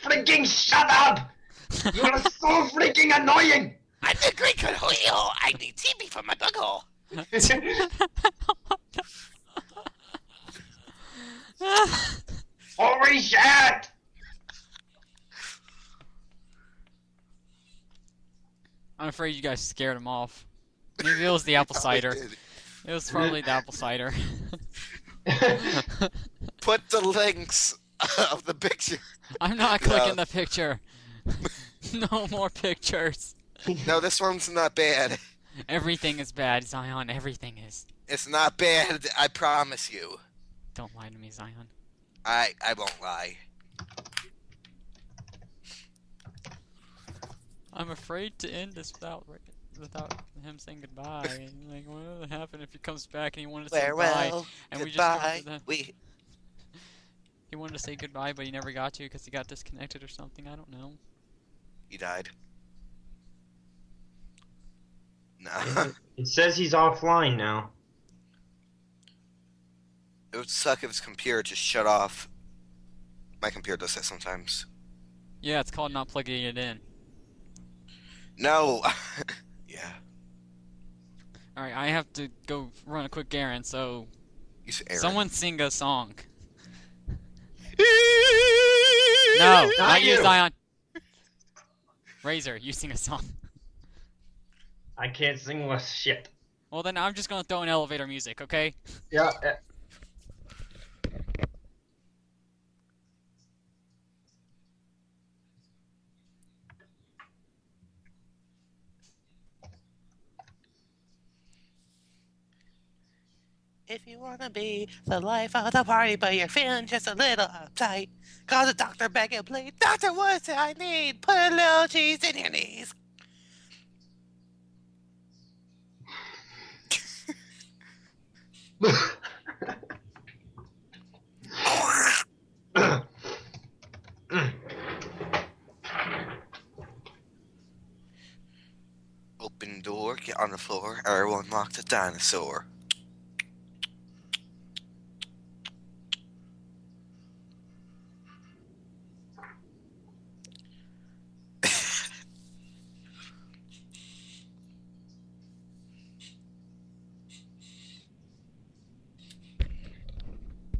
Freaking shut up! You are so freaking annoying! I'm the great Cornholio. I need TV for my buggle. Holy shit! I'm afraid you guys scared him off. Maybe it was the apple cider. It was probably the apple cider. Put the links of the picture. I'm not clicking the picture. No more pictures. No, this one's not bad. Everything is bad, Zion. Everything is. It's not bad. I promise you. Don't lie to me, Zion. I won't lie. I'm afraid to end this without him saying goodbye. And like, what would happen if he comes back and he wanted to say goodbye? Farewell. And Goodbye. He wanted to say goodbye, but he never got to because he got disconnected or something. I don't know. You died. No. It says he's offline now. It would suck if his computer just shut off. My computer does that sometimes. Yeah, it's called not plugging it in. No. Yeah. Alright, I have to go run a quick errand, so You said Aaron. someone sing a song. No, not you, you. Zion. Razor, you sing a song. I can't sing with shit. Well, then I'm just gonna throw in elevator music, okay? Yeah. If you wanna be the life of the party, but you're feeling just a little uptight, call the doctor back and please. Doctor, what's it I need? Put a little cheese in your knees. Open door, get on the floor, everyone mock the dinosaur.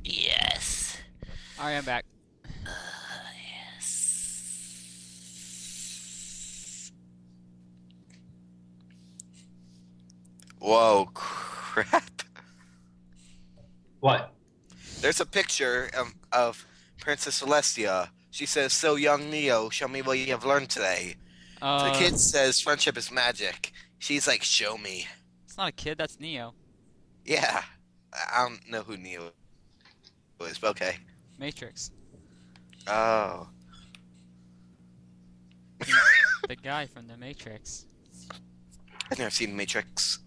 Yes. Alright, I'm back. Yes. Whoa, crap. What? There's a picture of Princess Celestia. She says, "So young Neo, show me what you have learned today." The Uh, kid says, "Friendship is magic." She's like, "Show me." it's not a kid. That's Neo. Yeah. I don't know who Neo is, but okay. Matrix. Oh. He's the guy from the Matrix. I've never seen Matrix.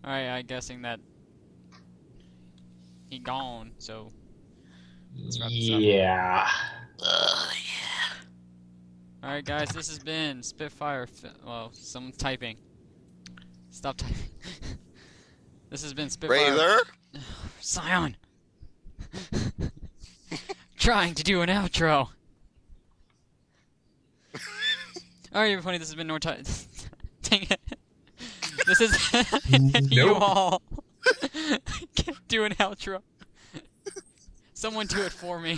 Alright, I'm guessing that he gone, so let's wrap this up. Yeah. Yeah. Alright guys, this has been Spitfire well, someone's typing. Stop typing. This has been Spitfire Razor? Scion! Trying to do an outro! Alright everybody, this has been Dang it. This is you all. Can't do an outro. Someone do it for me.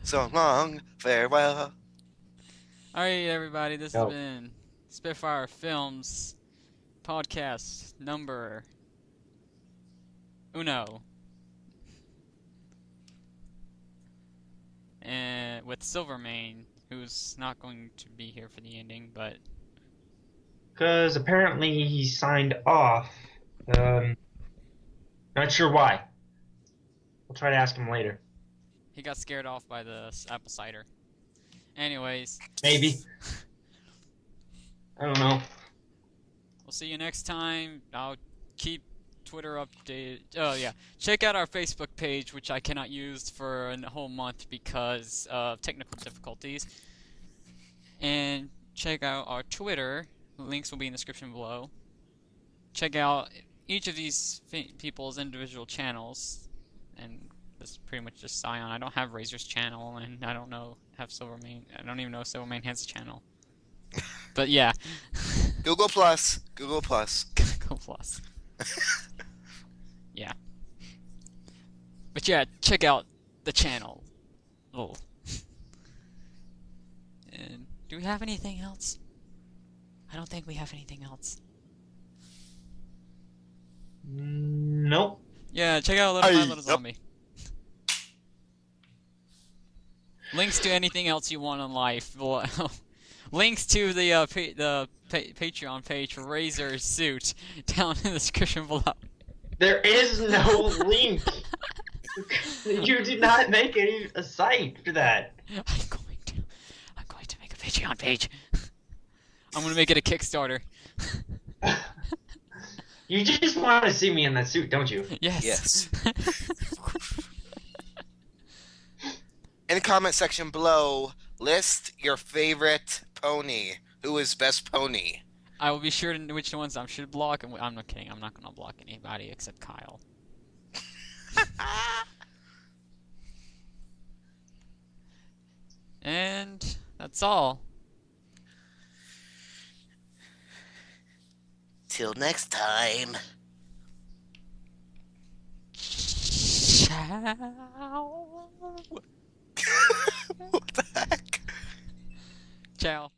So long, farewell. Alright everybody, this has been Spitfire Films podcast number uno. And with Silvermane, who's not going to be here for the ending, but Because apparently he signed off. Not sure why. We'll try to ask him later. he got scared off by the apple cider. Anyways, Maybe. I don't know. we'll see you next time. I'll keep Twitter updated. Oh yeah, check out our Facebook page, which I cannot use for a whole month because of technical difficulties. And check out our Twitter. Links will be in the description below. Check out each of these people's individual channels, and that's pretty much just Scion. I don't have Razor's channel, and I don't have Silvermane. I don't even know if Silvermane has a channel. But yeah. Google Plus. Google Plus. Google Plus. Yeah. But yeah, check out the channel. Oh. And do we have anything else? I don't think we have anything else. Nope. Yeah, check out My Little Zombie. Links to anything else you want in life. Links to the Patreon page for Razor's suit down in the description below. There is no link. You did not make a site for that. I'm going to make a Patreon page. I'm going to make it a Kickstarter. You just want to see me in that suit, don't you? Yes. Yes. In the comment section below, list your favorite pony. Who is best pony? I will be sure to know which ones I should block. And I'm not kidding. I'm not going to block anybody except Kyle. And that's all. Till next time. Ciao. What the heck? Ciao.